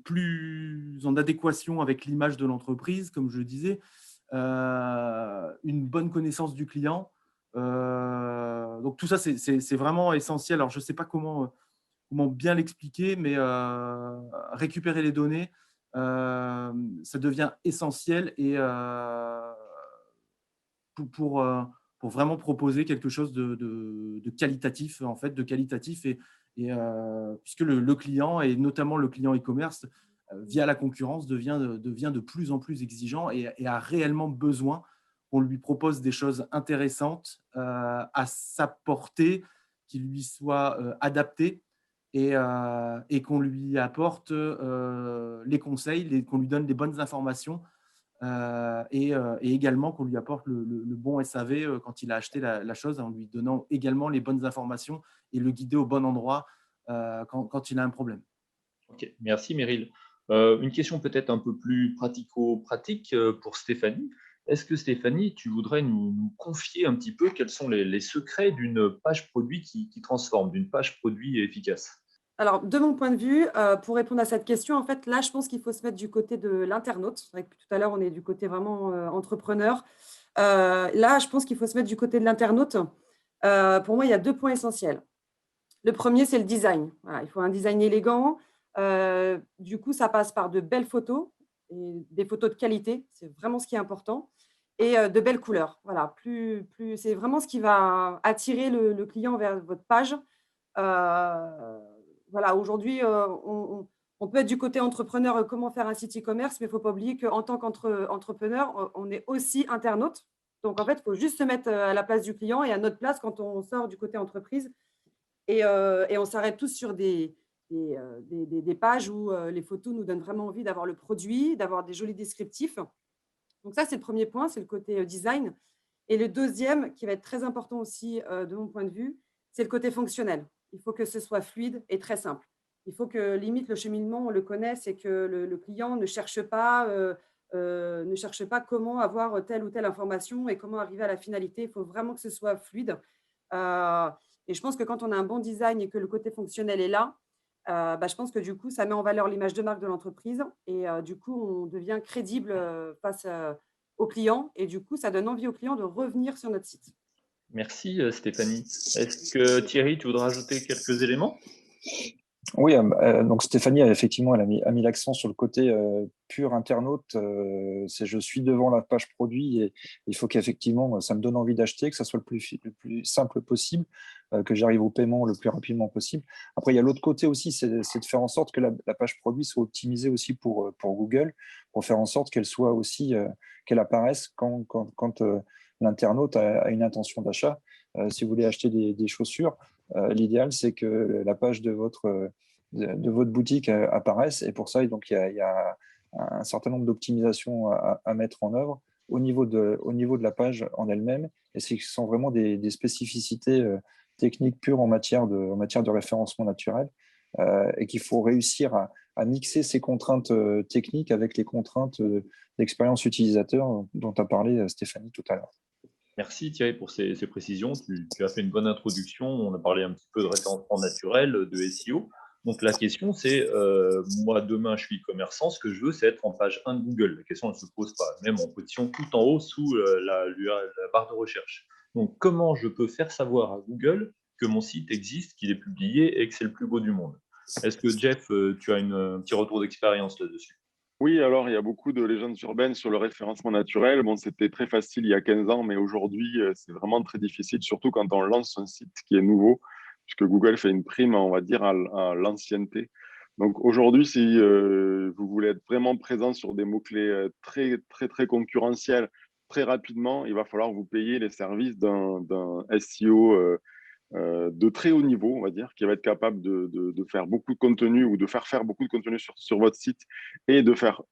Speaker 8: plus en adéquation avec l'image de l'entreprise, comme je le disais, une bonne connaissance du client. Donc tout ça, c'est vraiment essentiel. Alors, je ne sais pas comment bien l'expliquer, mais récupérer les données, ça devient essentiel et pour vraiment proposer quelque chose de qualitatif, en fait, et puisque le client, et notamment le client e-commerce, via la concurrence, devient de plus en plus exigeant et a réellement besoin qu'on lui propose des choses intéressantes à sa portée, qui lui soient adaptées et qu'on lui apporte les conseils, qu'on lui donne les bonnes informations et également qu'on lui apporte le bon SAV quand il a acheté la chose, en lui donnant également les bonnes informations et le guider au bon endroit quand il a un problème.
Speaker 2: Ok, merci Meryl. Une question peut-être un peu plus pratico-pratique pour Stéphanie. Est-ce que Stéphanie, tu voudrais nous confier un petit peu quels sont les secrets d'une page produit qui transforme, d'une page produit efficace?
Speaker 3: Alors, de mon point de vue, pour répondre à cette question, en fait, là, je pense qu'il faut se mettre du côté de l'internaute. C'est vrai que tout à l'heure, on est du côté vraiment entrepreneur. Là, je pense qu'il faut se mettre du côté de l'internaute. Pour moi, il y a 2 points essentiels. Le premier, c'est le design. Voilà, il faut un design élégant. Du coup, ça passe par de belles photos, et des photos de qualité. C'est vraiment ce qui est important. Et de belles couleurs. Voilà, c'est vraiment ce qui va attirer le client vers votre page. Voilà, aujourd'hui, on peut être du côté entrepreneur, comment faire un site e-commerce, mais il ne faut pas oublier qu'en tant qu'entrepreneur, on est aussi internaute. Donc, en fait, il faut juste se mettre à la place du client et à notre place quand on sort du côté entreprise. Et on s'arrête tous sur des pages où les photos nous donnent vraiment envie d'avoir le produit, d'avoir des jolis descriptifs. Donc ça, c'est le premier point, c'est le côté design. Et le deuxième, qui va être très important aussi de mon point de vue, c'est le côté fonctionnel. Il faut que ce soit fluide et très simple. Il faut que limite le cheminement, on le connaisse et que le client ne cherche pas comment avoir telle ou telle information et comment arriver à la finalité. Il faut vraiment que ce soit fluide. Et je pense que quand on a un bon design et que le côté fonctionnel est là, je pense que du coup, ça met en valeur l'image de marque de l'entreprise et du coup, on devient crédible face aux clients et du coup, ça donne envie aux clients de revenir sur notre site.
Speaker 2: Merci Stéphanie. Est-ce que Thierry, tu voudrais ajouter quelques éléments?
Speaker 5: Oui, donc Stéphanie, effectivement, elle a mis l'accent sur le côté pur internaute. C'est je suis devant la page produit et il faut qu'effectivement, ça me donne envie d'acheter, que ça soit le plus simple possible, que j'arrive au paiement le plus rapidement possible. Après, il y a l'autre côté aussi, c'est de faire en sorte que la page produit soit optimisée aussi pour Google, pour faire en sorte qu'elle soit aussi, qu'elle apparaisse quand l'internaute a une intention d'achat. Si vous voulez acheter des chaussures, l'idéal, c'est que la page de votre boutique apparaisse. Et pour ça, donc, il y a un certain nombre d'optimisations à mettre en œuvre au niveau de la page en elle-même. Et ce sont vraiment des spécificités techniques pures en matière de référencement naturel et qu'il faut réussir à mixer ces contraintes techniques avec les contraintes d'expérience utilisateur dont a parlé Stéphanie tout à l'heure.
Speaker 2: Merci Thierry pour ces précisions. Tu as fait une bonne introduction. On a parlé un petit peu de référencement naturel, de SEO. Donc la question, c'est, moi demain, je suis e-commerçant, ce que je veux, c'est être en page 1 de Google. La question ne se pose pas, même en position tout en haut sous la barre de recherche. Donc comment je peux faire savoir à Google que mon site existe, qu'il est publié et que c'est le plus beau du monde? Est-ce que Jeff, tu as un petit retour d'expérience là-dessus?
Speaker 6: Oui, alors il y a beaucoup de légendes urbaines sur le référencement naturel. Bon, c'était très facile il y a 15 ans, mais aujourd'hui, c'est vraiment très difficile, surtout quand on lance un site qui est nouveau, puisque Google fait une prime, on va dire, à l'ancienneté. Donc aujourd'hui, si vous voulez être vraiment présent sur des mots-clés très, très, très concurrentiels, très rapidement, il va falloir vous payer les services d'un SEO de très haut niveau, on va dire, qui va être capable de faire beaucoup de contenu ou de faire beaucoup de contenu sur votre site et de faire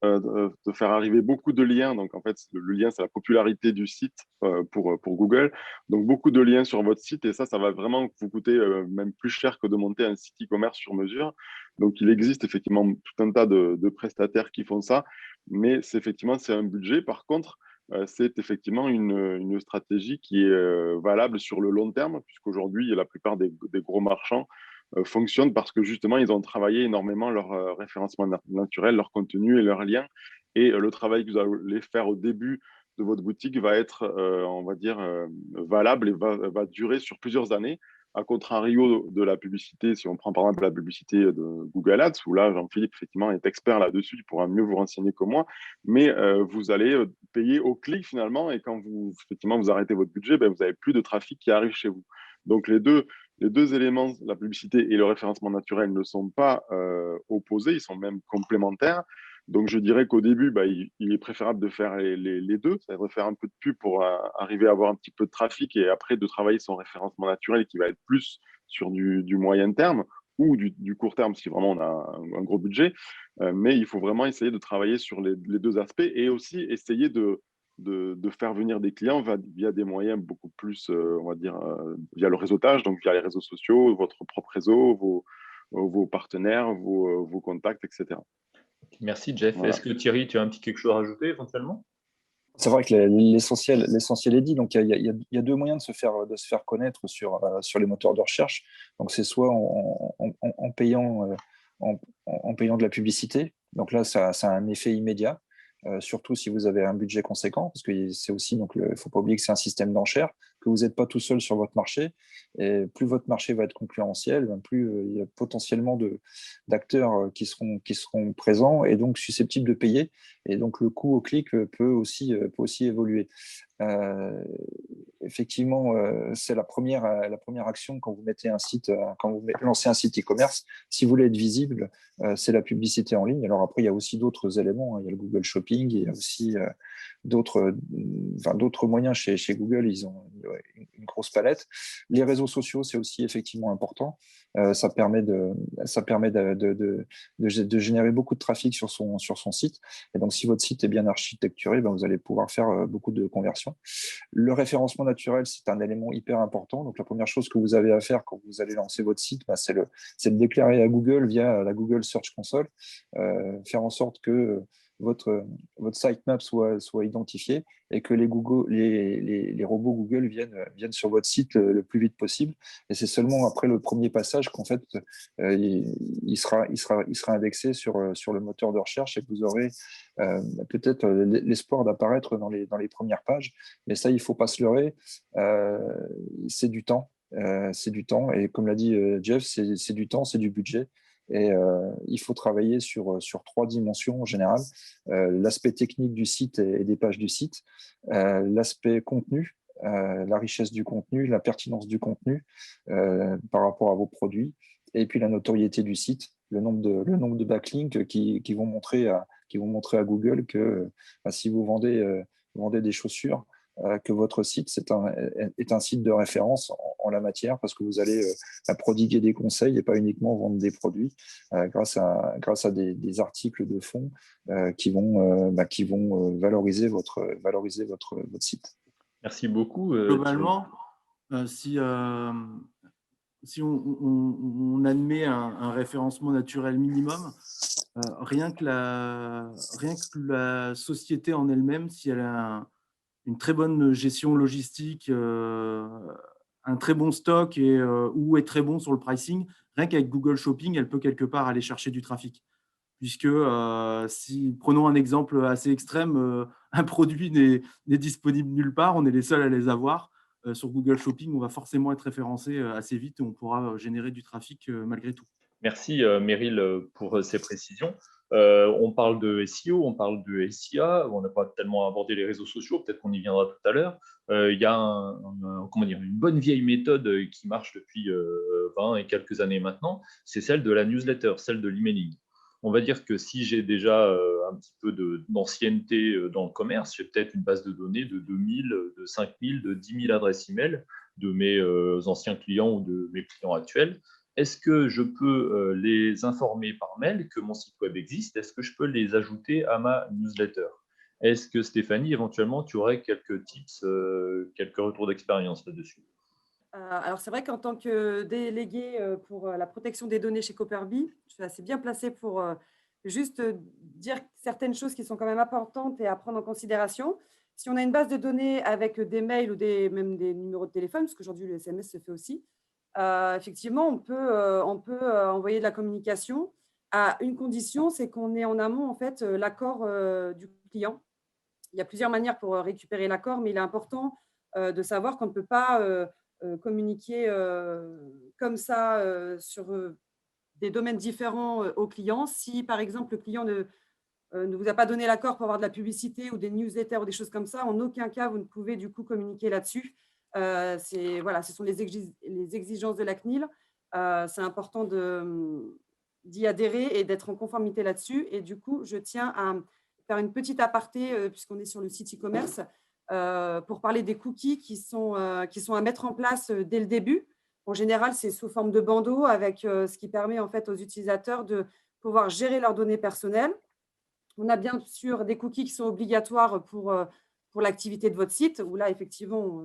Speaker 6: arriver beaucoup de liens. Donc, en fait, le lien, c'est la popularité du site pour Google. Donc, beaucoup de liens sur votre site et ça va vraiment vous coûter même plus cher que de monter un site e-commerce sur mesure. Donc, il existe effectivement tout un tas de prestataires qui font ça, mais effectivement, c'est un budget. Par contre, c'est effectivement une stratégie qui est valable sur le long terme, puisqu'aujourd'hui, la plupart des gros marchands fonctionnent parce que justement, ils ont travaillé énormément leur référencement naturel, leur contenu et leurs liens. Et le travail que vous allez faire au début de votre boutique va être, on va dire, valable et va durer sur plusieurs années. À contrario de la publicité, si on prend par exemple la publicité de Google Ads, où là, Jean-Philippe, effectivement, est expert là-dessus, il pourra mieux vous renseigner que moi, mais vous allez payer au clic finalement, et quand effectivement, vous arrêtez votre budget, ben, vous n'avez plus de trafic qui arrive chez vous. Donc les deux éléments, la publicité et le référencement naturel, ne sont pas opposés, ils sont même complémentaires. Donc, je dirais qu'au début, il est préférable de faire les deux, c'est-à-dire de faire un peu de pub pour arriver à avoir un petit peu de trafic et après de travailler son référencement naturel qui va être plus sur du moyen terme ou du court terme si vraiment on a un gros budget. Mais il faut vraiment essayer de travailler sur les deux aspects et aussi essayer de faire venir des clients via des moyens beaucoup plus, on va dire, via le réseautage, donc via les réseaux sociaux, votre propre réseau, vos partenaires, vos contacts, etc.
Speaker 2: Merci Jeff.
Speaker 6: Voilà.
Speaker 2: Est-ce que Thierry, tu as un petit quelque chose à rajouter éventuellement?
Speaker 5: C'est vrai que l'essentiel est dit. Donc, il y a deux moyens de se faire connaître sur les moteurs de recherche. Donc, c'est soit en payant de la publicité. Donc là, ça a un effet immédiat, surtout si vous avez un budget conséquent, parce que c'est aussi, donc, il ne faut pas oublier que c'est un système d'enchères, que vous n'êtes pas tout seul sur votre marché. Et plus votre marché va être concurrentiel, plus il y a potentiellement d'acteurs qui seront présents et donc susceptibles de payer. Et donc, le coût au clic peut aussi évoluer. effectivement, c'est la première action quand vous mettez un site, quand vous lancez un site e-commerce. Si vous voulez être visible, c'est la publicité en ligne. Alors après, il y a aussi d'autres éléments, hein. Il y a le Google Shopping, il y a aussi d'autres moyens chez Google. Ils ont une grosse palette. Les réseaux sociaux, c'est aussi effectivement important. Ça permet de générer beaucoup de trafic sur son site. Et donc, si votre site est bien architecturé, ben, vous allez pouvoir faire beaucoup de conversions. Le référencement naturel, c'est un élément hyper important. Donc, la première chose que vous avez à faire quand vous allez lancer votre site, ben, c'est de déclarer à Google via la Google Search Console, faire en sorte que votre sitemap soit identifié et que les robots Google viennent sur votre site le plus vite possible. Et c'est seulement après le premier passage qu'en fait, il sera indexé sur le moteur de recherche et que vous aurez peut-être l'espoir d'apparaître dans les premières pages. Mais ça, il ne faut pas se leurrer. C'est du temps. Et comme l'a dit Jeff, c'est du temps, c'est du budget. Et il faut travailler sur 3 dimensions en général. L'aspect technique du site et des pages du site, l'aspect contenu, la richesse du contenu, la pertinence du contenu par rapport à vos produits, et puis la notoriété du site, le nombre de backlinks qui vont montrer à Google que si vous vendez des chaussures, que votre site est un site de référence en la matière, parce que vous allez prodiguer des conseils et pas uniquement vendre des produits grâce à des articles de fond qui vont valoriser votre site.
Speaker 2: Merci beaucoup.
Speaker 8: Globalement, si on admet un référencement naturel minimum, rien que la société en elle-même, si elle a une très bonne gestion logistique, un très bon stock ou est très bon sur le pricing, rien qu'avec Google Shopping, elle peut quelque part aller chercher du trafic. Puisque si, prenons un exemple assez extrême, un produit n'est disponible nulle part, on est les seuls à les avoir. Sur Google Shopping, on va forcément être référencé assez vite et on pourra générer du trafic malgré tout.
Speaker 2: Merci Meryl pour ces précisions. On parle de SEO, on parle de SIA, on n'a pas tellement abordé les réseaux sociaux, peut-être qu'on y viendra tout à l'heure. Il y a une bonne vieille méthode qui marche depuis 20 et quelques années maintenant, c'est celle de la newsletter, celle de l'emailing. On va dire que si j'ai déjà un petit peu d'ancienneté dans le commerce, j'ai peut-être une base de données de 2000, de 5000, de 10 000 adresses email de mes anciens clients ou de mes clients actuels. Est-ce que je peux les informer par mail que mon site web existe? Est-ce que je peux les ajouter à ma newsletter? Est-ce que Stéphanie, éventuellement, tu aurais quelques tips, quelques retours d'expérience là-dessus?
Speaker 3: Alors, c'est vrai qu'en tant que déléguée pour la protection des données chez Copperbee, je suis assez bien placée pour juste dire certaines choses qui sont quand même importantes et à prendre en considération. Si on a une base de données avec des mails ou même des numéros de téléphone, parce qu'aujourd'hui, le SMS se fait aussi, effectivement, on peut envoyer de la communication à une condition, c'est qu'on ait en amont en fait l'accord du client. Il y a plusieurs manières pour récupérer l'accord, mais il est important de savoir qu'on ne peut pas communiquer comme ça sur des domaines différents au client. Si, par exemple, le client ne vous a pas donné l'accord pour avoir de la publicité ou des newsletters ou des choses comme ça, en aucun cas, vous ne pouvez du coup communiquer là-dessus. Ce sont les exigences de la CNIL. C'est important d'y adhérer et d'être en conformité là-dessus. Et du coup, je tiens à faire une petite aparté, puisqu'on est sur le site e-commerce, pour parler des cookies qui sont à mettre en place dès le début. En général, c'est sous forme de bandeau, avec ce qui permet en fait aux utilisateurs de pouvoir gérer leurs données personnelles. On a bien sûr des cookies qui sont obligatoires pour l'activité de votre site, où là, effectivement,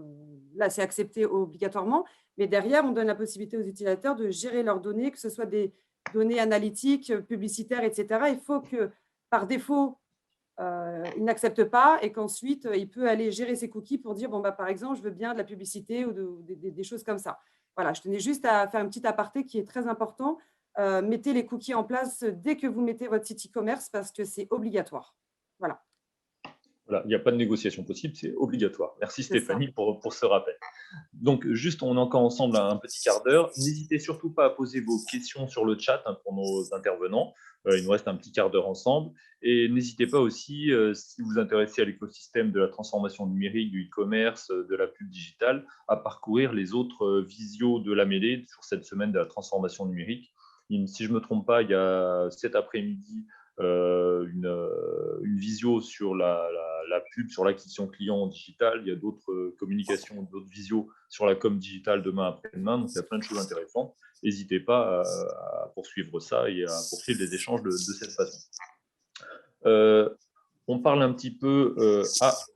Speaker 3: là, c'est accepté obligatoirement. Mais derrière, on donne la possibilité aux utilisateurs de gérer leurs données, que ce soit des données analytiques, publicitaires, etc. Il faut que, par défaut, il n'accepte pas et qu'ensuite, il peut aller gérer ses cookies pour dire, bon, bah, par exemple, je veux bien de la publicité ou des choses comme ça. Voilà, je tenais juste à faire un petit aparté qui est très important. Mettez les cookies en place dès que vous mettez votre site e-commerce parce que c'est obligatoire. Voilà.
Speaker 2: Voilà, il n'y a pas de négociation possible, c'est obligatoire. Merci Stéphanie pour ce rappel. Donc, juste, on est encore ensemble un petit quart d'heure. N'hésitez surtout pas à poser vos questions sur le chat pour nos intervenants. Il nous reste un petit quart d'heure ensemble. Et n'hésitez pas aussi, si vous vous intéressez à l'écosystème de la transformation numérique, du e-commerce, de la pub digitale, à parcourir les autres visios de la mêlée sur cette semaine de la transformation numérique. Si je ne me trompe pas, il y a cet après-midi une visio sur la pub, sur l'acquisition client en digital. Il y a d'autres communications, d'autres visios sur la com digitale demain après-demain. Donc, il y a plein de choses intéressantes. N'hésitez pas à poursuivre ça et à poursuivre les échanges de cette façon. On parle un petit peu…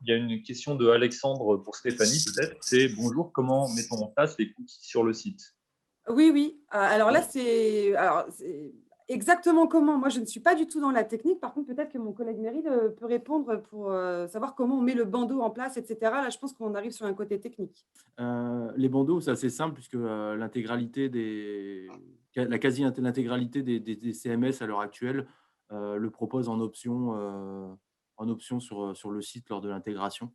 Speaker 2: il y a une question de Alexandre pour Stéphanie, peut-être. C'est « Bonjour, comment mettons en place les cookies sur le site ?»
Speaker 3: Oui. Alors là, c'est exactement comment. Moi, je ne suis pas du tout dans la technique. Par contre, peut-être que mon collègue Meryl peut répondre pour savoir comment on met le bandeau en place, etc. Là, je pense qu'on arrive sur un côté technique.
Speaker 8: Les bandeaux, c'est assez simple puisque la quasi-intégralité des CMS à l'heure actuelle le propose en option sur le site lors de l'intégration.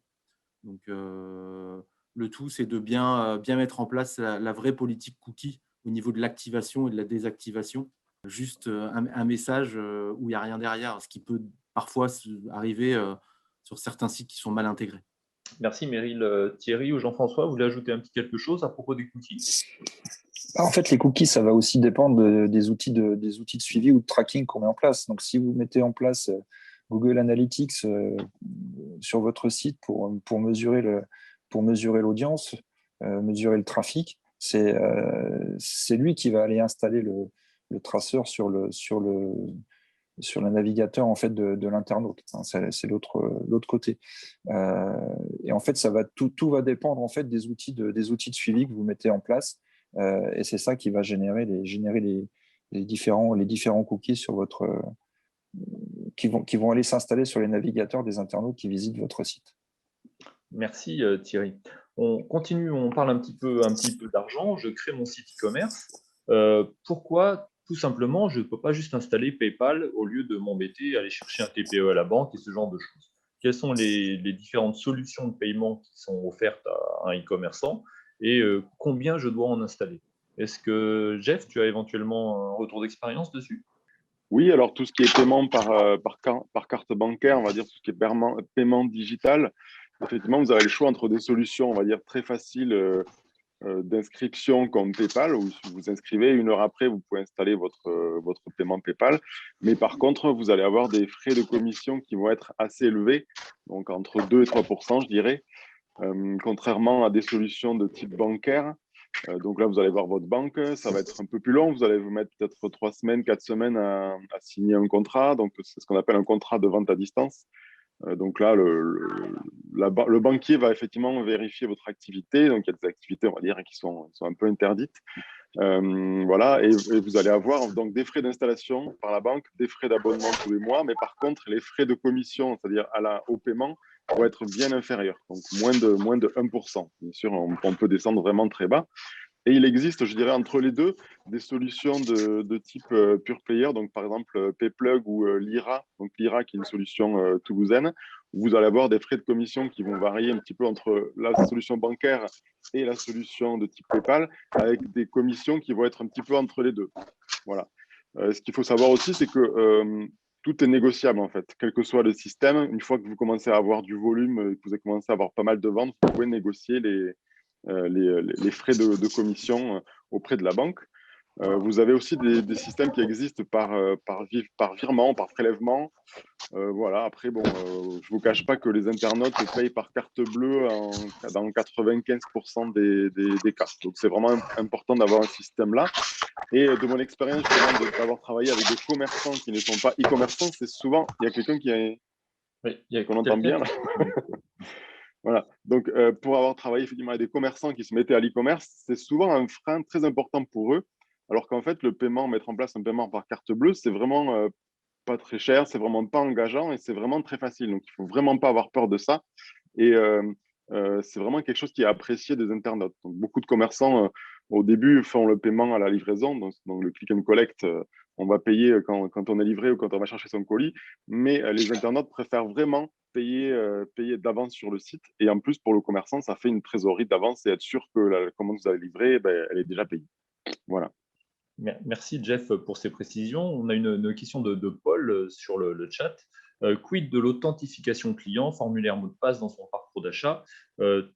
Speaker 8: Donc, le tout, c'est de bien mettre en place la vraie politique cookie au niveau de l'activation et de la désactivation. Juste un message où il n'y a rien derrière, ce qui peut parfois arriver sur certains sites qui sont mal intégrés.
Speaker 2: Merci Meryl. Thierry ou Jean-François, vous voulez ajouter un petit quelque chose à propos des cookies?
Speaker 5: En fait, les cookies, ça va aussi dépendre des outils de suivi ou de tracking qu'on met en place. Donc, si vous mettez en place Google Analytics sur votre site pour mesurer l'audience, mesurer le trafic, c'est lui qui va aller installer le traceur sur le navigateur en fait de l'internaute. C'est l'autre côté. Et en fait, tout va dépendre en fait des outils de suivi que vous mettez en place. Et c'est ça qui va générer les différents cookies sur votre qui vont aller s'installer sur les navigateurs des internautes qui visitent votre site.
Speaker 2: Merci Thierry. On continue, on parle un petit peu d'argent. Je crée mon site e-commerce. Pourquoi tout simplement je ne peux pas juste installer PayPal au lieu de m'embêter à aller chercher un TPE à la banque et ce genre de choses? Quelles sont les différentes solutions de paiement qui sont offertes à un e-commerçant et combien je dois en installer? Est-ce que Jeff, tu as éventuellement un retour d'expérience dessus?
Speaker 6: Oui, alors tout ce qui est paiement par carte bancaire, on va dire tout ce qui est paiement digital, effectivement, vous avez le choix entre des solutions, on va dire, très faciles d'inscription comme PayPal, où si vous inscrivez, 1 heure après, vous pouvez installer votre paiement PayPal. Mais par contre, vous allez avoir des frais de commission qui vont être assez élevés, donc entre 2 et 3%, je dirais, contrairement à des solutions de type bancaire. Donc là, vous allez voir votre banque, ça va être un peu plus long. Vous allez vous mettre peut-être 3 semaines, 4 semaines à signer un contrat. Donc, c'est ce qu'on appelle un contrat de vente à distance. Donc là, le banquier va effectivement vérifier votre activité. Donc, il y a des activités, on va dire, qui sont un peu interdites. Voilà, et vous allez avoir donc des frais d'installation par la banque, des frais d'abonnement tous les mois, mais par contre, les frais de commission, c'est-à-dire au paiement, vont être bien inférieurs, donc moins de 1%. Bien sûr, on peut descendre vraiment très bas. Et il existe, je dirais, entre les deux, des solutions de type pure player, donc par exemple Payplug ou Lyra, donc Lyra qui est une solution toulousaine, où vous allez avoir des frais de commission qui vont varier un petit peu entre la solution bancaire et la solution de type PayPal, avec des commissions qui vont être un petit peu entre les deux. Voilà. Ce qu'il faut savoir aussi, c'est que tout est négociable en fait, quel que soit le système. Une fois que vous commencez à avoir du volume, que vous avez commencé à avoir pas mal de ventes, vous pouvez négocier les frais de commission auprès de la banque. Vous avez aussi des systèmes qui existent par virement, par prélèvement. Voilà. Après, bon, je ne vous cache pas que les internautes payent par carte bleue dans 95% des cas. Donc, c'est vraiment important d'avoir un système là. Et de mon expérience, d'avoir travaillé avec des commerçants qui ne sont pas e-commerçants, c'est souvent, il y a quelqu'un qui est…
Speaker 2: Oui,
Speaker 6: qu'on entend bien là. Voilà. Donc, pour avoir travaillé effectivement avec des commerçants qui se mettaient à l'e-commerce, c'est souvent un frein très important pour eux. Alors qu'en fait, mettre en place un paiement par carte bleue, c'est vraiment pas très cher, c'est vraiment pas engageant et c'est vraiment très facile. Donc, il faut vraiment pas avoir peur de ça. Et c'est vraiment quelque chose qui est apprécié des internautes. Donc, beaucoup de commerçants, au début, font le paiement à la livraison. Donc le click and collect, on va payer quand on est livré ou quand on va chercher son colis. Mais les internautes préfèrent vraiment payer d'avance sur le site. Et en plus, pour le commerçant, ça fait une trésorerie d'avance et être sûr que la commande que vous avez livrée, ben, elle est déjà payée. Voilà.
Speaker 2: Merci Jeff pour ces précisions. On a une question de Paul sur le chat. Quid de l'authentification client, formulaire mot de passe dans son parcours d'achat?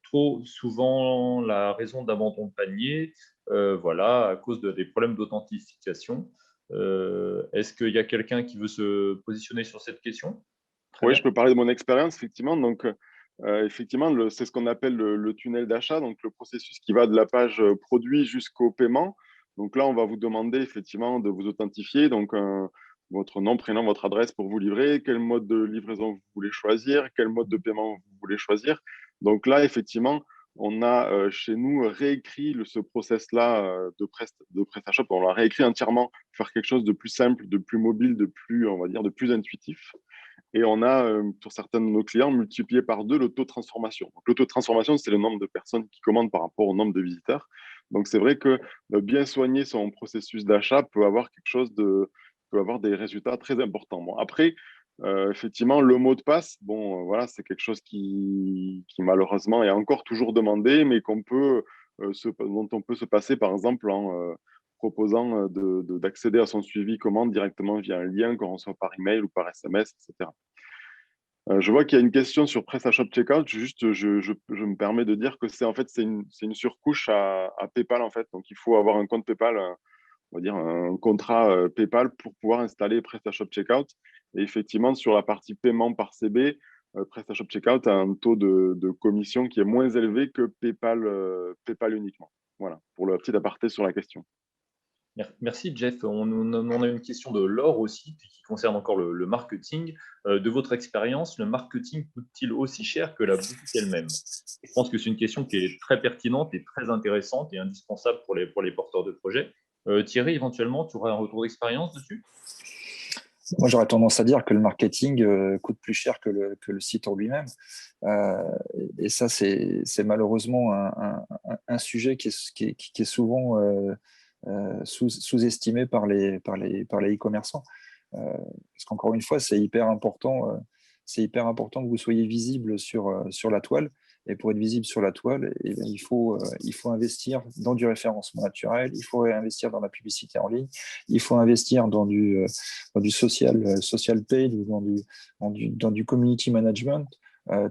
Speaker 2: Trop souvent la raison d'abandon de panier, voilà, à cause des problèmes d'authentification. Est-ce qu'il y a quelqu'un qui veut se positionner sur cette question? Très
Speaker 6: Oui,
Speaker 2: bien.
Speaker 6: je peux parler de mon expérience, effectivement. Donc, effectivement, c'est ce qu'on appelle le tunnel d'achat, donc le processus qui va de la page produit jusqu'au paiement. Donc là, on va vous demander effectivement de vous authentifier, donc votre nom, prénom, votre adresse pour vous livrer, quel mode de livraison vous voulez choisir, quel mode de paiement vous voulez choisir. Donc là, effectivement, on a chez nous réécrit ce process-là de PrestaShop. On l'a réécrit entièrement pour faire quelque chose de plus simple, de plus mobile, de plus, on va dire, de plus intuitif. Et on a, pour certains de nos clients, multiplié par 2 le taux de transformation. Donc, le taux de transformation, c'est le nombre de personnes qui commandent par rapport au nombre de visiteurs. Donc, c'est vrai que bien soigner son processus d'achat peut avoir peut avoir des résultats très importants. Bon, après, effectivement, le mot de passe, bon, voilà, c'est quelque chose qui malheureusement est encore toujours demandé, mais dont on peut se passer, par exemple, en proposant d'accéder à son suivi commande directement via un lien qu'on reçoit par email ou par SMS, etc. Je vois qu'il y a une question sur PrestaShop Checkout. Juste, je me permets de dire que c'est une surcouche à PayPal en fait. Donc il faut avoir un compte PayPal, on va dire un contrat PayPal pour pouvoir installer PrestaShop Checkout. Et effectivement, sur la partie paiement par CB, PrestaShop Checkout a un taux de commission qui est moins élevé que PayPal uniquement. Voilà, pour le petit aparté sur la question.
Speaker 2: Merci Jeff. On a une question de Laure aussi qui concerne encore le marketing. De votre expérience, le marketing coûte-t-il aussi cher que la boutique elle-même? Je pense que c'est une question qui est très pertinente et très intéressante et indispensable pour les porteurs de projets. Thierry, éventuellement, tu aurais un retour d'expérience dessus?
Speaker 5: Moi, j'aurais tendance à dire que le marketing coûte plus cher que le site en lui-même. Et ça, c'est malheureusement un sujet qui est souvent sous-estimé par les e-commerçants. Parce qu'encore une fois, c'est hyper important que vous soyez visible sur la toile. Et pour être visible sur la toile, eh bien, il faut investir dans du référencement naturel, il faut investir dans la publicité en ligne, il faut investir dans du social paid ou dans du community management.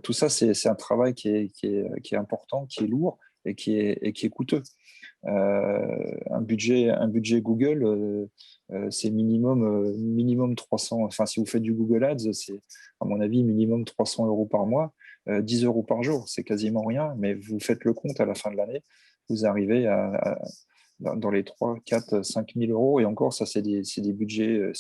Speaker 5: Tout ça, c'est un travail qui est important, qui est lourd et qui est coûteux. Un budget Google, c'est minimum 300. Enfin, si vous faites du Google Ads, c'est à mon avis minimum 300 € par mois, 10 € par jour. C'est quasiment rien, mais vous faites le compte à la fin de l'année, vous arrivez dans les 3, 4, 5 000 €. Et encore, ça, c'est des budgets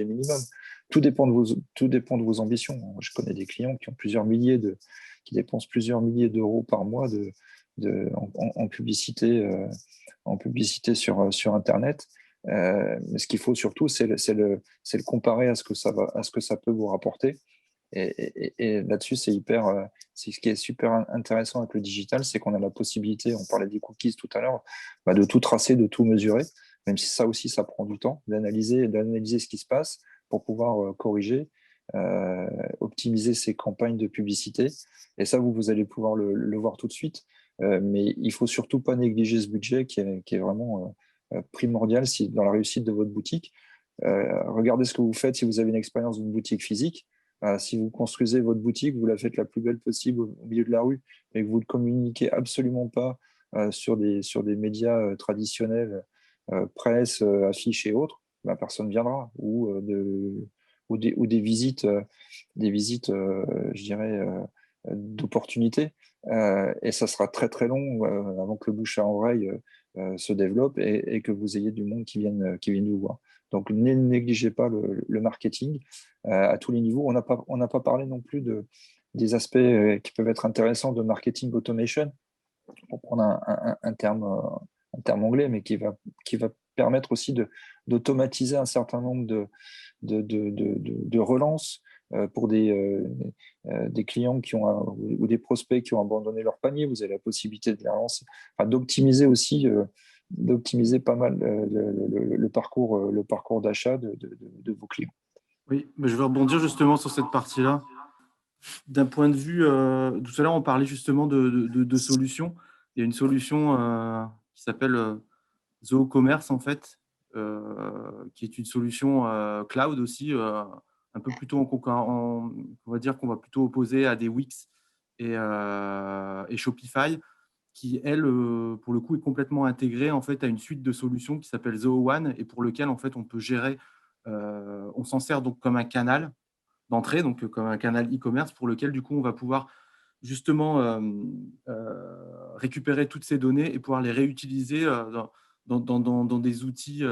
Speaker 5: minimum. Tout dépend de vos ambitions. Je connais des clients qui dépensent plusieurs milliers d'euros par mois en publicité sur Internet. Mais ce qu'il faut surtout, c'est le comparer à ce que ça peut vous rapporter. Et là-dessus, c'est ce qui est super intéressant avec le digital, c'est qu'on a la possibilité, on parlait des cookies tout à l'heure, de tout tracer, de tout mesurer, même si ça aussi, ça prend du temps, d'analyser ce qui se passe pour pouvoir corriger, optimiser ses campagnes de publicité. Et ça, vous allez pouvoir le voir tout de suite. Mais il ne faut surtout pas négliger ce budget qui est vraiment primordial dans la réussite de votre boutique. Regardez ce que vous faites si vous avez une expérience d'une boutique physique. Si vous construisez votre boutique, vous la faites la plus belle possible au milieu de la rue, mais que vous ne communiquez absolument pas sur des médias traditionnels, presse, affiches et autres, personne ne viendra. Ou des visites, je dirais, d'opportunités. Et ça sera très très long avant que le bouche à oreille se développe et que vous ayez du monde qui vienne vous voir. Donc ne négligez pas le marketing à tous les niveaux. On n'a pas parlé non plus des aspects qui peuvent être intéressants de marketing automation, pour prendre un terme anglais, mais qui va permettre aussi d'automatiser un certain nombre de relances pour des clients ou des prospects qui ont abandonné leur panier. Vous avez la possibilité de les relancer, d'optimiser aussi, d'optimiser pas mal le parcours d'achat de vos clients.
Speaker 8: Oui, mais je vais rebondir justement sur cette partie-là. D'un point de vue, tout à l'heure, on parlait justement de solutions. Il y a une solution qui s'appelle ZooCommerce, en fait, qui est une solution cloud aussi, un peu plutôt on va dire qu'on va plutôt opposer à des Wix et Shopify, qui, elle, pour le coup, est complètement intégrée en fait, à une suite de solutions qui s'appelle Zoho One et pour lequel en fait, on peut gérer, on s'en sert donc comme un canal d'entrée, donc comme un canal e-commerce pour lequel du coup, on va pouvoir justement récupérer toutes ces données et pouvoir les réutiliser dans des outils,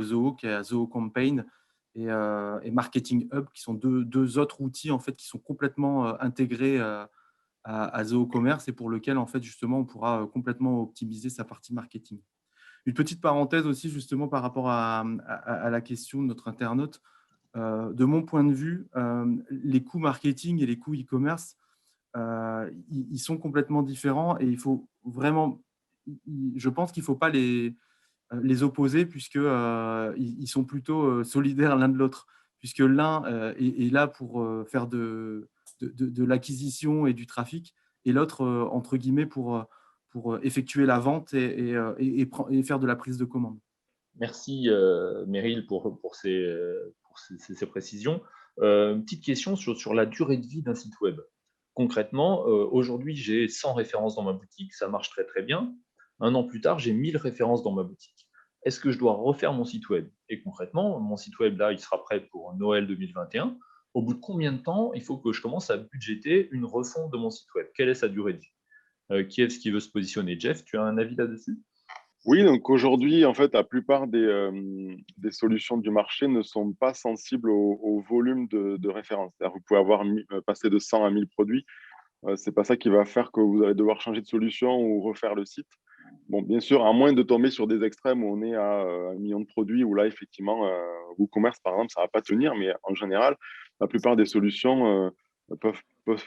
Speaker 8: Zoho, qui est Zoho Campaign et Marketing Hub, qui sont deux autres outils en fait, qui sont complètement intégrés à Zoho Commerce et pour lequel en fait, justement, on pourra complètement optimiser sa partie marketing. Une petite parenthèse aussi justement par rapport à la question de notre internaute. De mon point de vue, les coûts marketing et les coûts e-commerce, ils sont complètement différents et il faut vraiment, je pense qu'il ne faut pas les opposer puisque ils sont plutôt solidaires l'un de l'autre, puisque l'un est là pour faire de l'acquisition et du trafic et l'autre, entre guillemets, pour effectuer la vente et faire de la prise de commande.
Speaker 2: Merci Meryl pour ces précisions. Une petite question sur la durée de vie d'un site web. Concrètement, aujourd'hui, j'ai 100 références dans ma boutique, ça marche très très bien. Un an plus tard, j'ai 1000 références dans ma boutique. Est-ce que je dois refaire mon site web? Et concrètement, mon site web, là, il sera prêt pour Noël 2021. Au bout de combien de temps il faut que je commence à budgéter une refonte de mon site web? Quelle est sa durée de vie? Qui est-ce qui veut se positionner? Jeff, tu as un avis là-dessus?
Speaker 6: Oui, donc aujourd'hui, en fait, la plupart des solutions du marché ne sont pas sensibles au volume de références. C'est-à-dire que vous pouvez avoir passer de 100 à 1000 produits. Ce n'est pas ça qui va faire que vous allez devoir changer de solution ou refaire le site. Bon, bien sûr, à moins de tomber sur des extrêmes où on est à 1 million de produits, où là, effectivement, WooCommerce, par exemple, ça ne va pas tenir. Mais en général, la plupart des solutions peuvent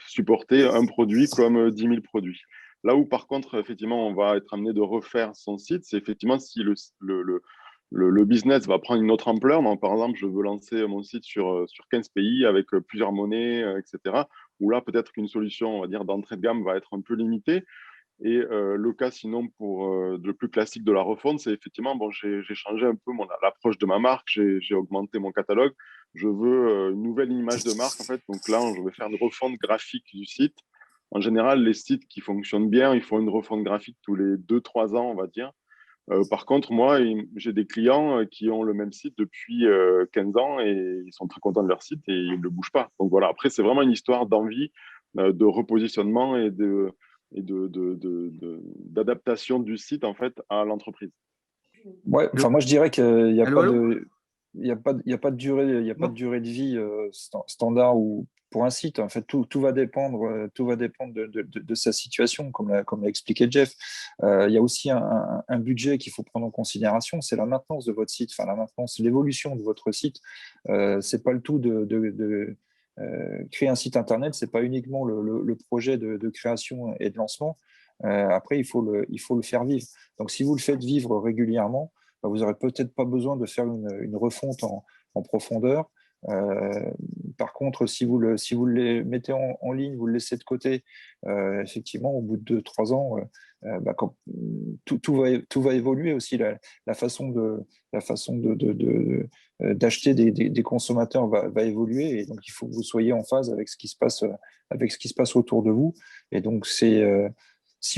Speaker 6: supporter un produit comme 10 000 produits. Là où, par contre, effectivement, on va être amené de refaire son site, c'est effectivement si le business va prendre une autre ampleur. Donc, par exemple, je veux lancer mon site sur 15 pays avec plusieurs monnaies, etc. Où là, peut-être qu'une solution, on va dire, d'entrée de gamme va être un peu limitée. Et le cas, sinon, pour le plus classique de la refonte, c'est effectivement, bon, j'ai changé un peu l'approche de ma marque, j'ai augmenté mon catalogue. Je veux une nouvelle image de marque, en fait. Donc là, je vais faire une refonte graphique du site. En général, les sites qui fonctionnent bien, ils font une refonte graphique tous les 2-3 ans, on va dire. Par contre, moi, j'ai des clients qui ont le même site depuis 15 ans et ils sont très contents de leur site et ils ne le bougent pas. Donc voilà, après, c'est vraiment une histoire d'envie, de repositionnement et d'adaptation du site en fait à l'entreprise.
Speaker 5: Ouais, enfin moi je dirais qu'il n'y a,
Speaker 8: Allô,
Speaker 5: pas
Speaker 8: allô
Speaker 5: de, il y a pas de durée, il y a pas de durée de vie standard ou pour un site. En fait, tout va dépendre de sa situation, comme l'a expliqué Jeff. Il y a aussi un budget qu'il faut prendre en considération, c'est la maintenance de votre site, enfin la maintenance, l'évolution de votre site. C'est pas le tout de créer un site internet, c'est pas uniquement le projet de création et de lancement. Après, il faut le faire vivre. Donc, si vous le faites vivre régulièrement, vous n'aurez peut-être pas besoin de faire une refonte en profondeur. Par contre, si vous le mettez en ligne, vous le laissez de côté, effectivement, au bout de 2-3 ans, tout va évoluer aussi. La façon d'acheter des consommateurs va évoluer, et donc il faut que vous soyez en phase avec ce qui se passe autour de vous. Et donc, si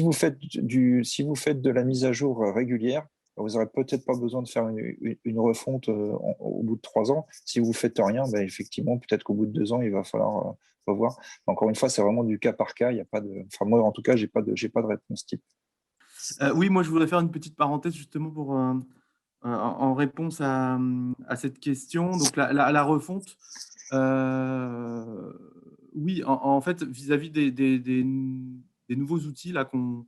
Speaker 5: vous faites de la mise à jour régulière, vous n'aurez peut-être pas besoin de faire une refonte au bout de 3 ans. Si vous ne faites rien, effectivement, peut-être qu'au bout de 2 ans, il va falloir revoir. Encore une fois, c'est vraiment du cas par cas. Il y a pas de, enfin, moi, en tout cas, j'ai pas de réponse type.
Speaker 8: Oui, moi, je voudrais faire une petite parenthèse justement pour, en réponse à cette question. Donc, la refonte, oui, en fait, vis-à-vis des nouveaux outils là, qu'on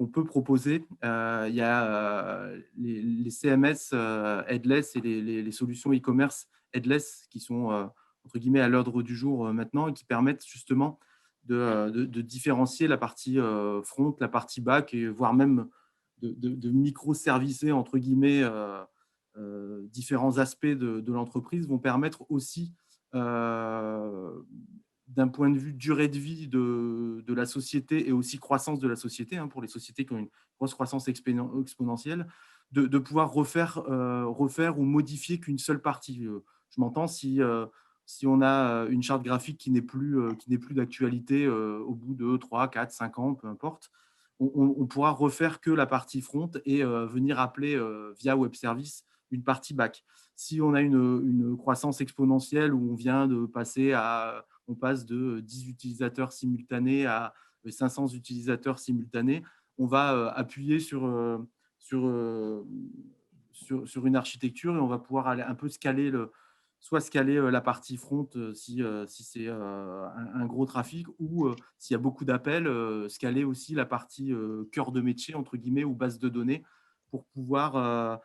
Speaker 8: peut proposer, il y a les CMS headless et les solutions e-commerce headless qui sont, entre guillemets, à l'ordre du jour maintenant et qui permettent justement de différencier la partie front, la partie back, et voire même de micro-servicer, entre guillemets, différents aspects de l'entreprise vont permettre aussi, d'un point de vue durée de vie de la société et aussi croissance de la société, pour les sociétés qui ont une grosse croissance exponentielle, de pouvoir refaire ou modifier qu'une seule partie. Je m'entends si on a une charte graphique qui n'est plus d'actualité au bout de 3, 4, 5 ans, peu importe, on pourra refaire que la partie front et venir appeler via web service une partie back. Si on a une croissance exponentielle où on passe de 10 utilisateurs simultanés à 500 utilisateurs simultanés, on va appuyer sur une architecture et on va pouvoir aller un peu scaler la partie front si c'est un gros trafic, ou s'il y a beaucoup d'appels, scaler aussi la partie cœur de métier, entre guillemets, ou base de données pour pouvoir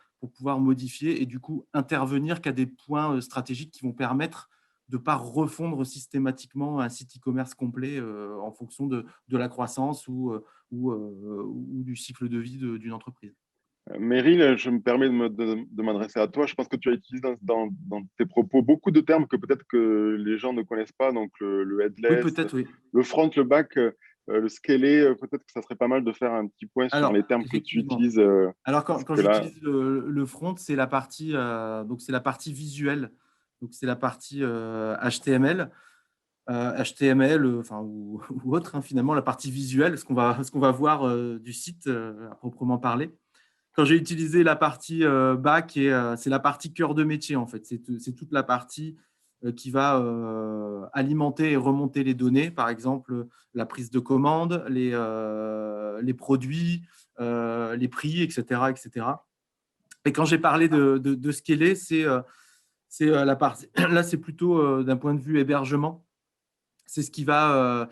Speaker 8: modifier et du coup intervenir qu'à des points stratégiques qui vont permettre de ne pas refondre systématiquement un site e-commerce complet en fonction de la croissance ou du cycle de vie d'une entreprise.
Speaker 6: Meryl, je me permets de m'adresser à toi. Je pense que tu as utilisé dans tes propos beaucoup de termes que peut-être que les gens ne connaissent pas, donc le headless,
Speaker 8: oui, peut-être, oui.
Speaker 6: Le front, le back, le scaler. Peut-être que ça serait pas mal de faire un petit point sur les termes que tu utilises.
Speaker 8: Alors, quand j'utilise le front, c'est la partie, visuelle. Donc, c'est la partie HTML. Ou autre, finalement, la partie visuelle, ce qu'on va voir du site à proprement parler. Quand j'ai utilisé la partie back, c'est la partie cœur de métier, en fait. C'est toute la partie qui va alimenter et remonter les données, par exemple la prise de commande, les produits, les prix, etc., etc. Et quand j'ai parlé de scaler, c'est la partie. Là, c'est plutôt d'un point de vue hébergement. C'est ce qui va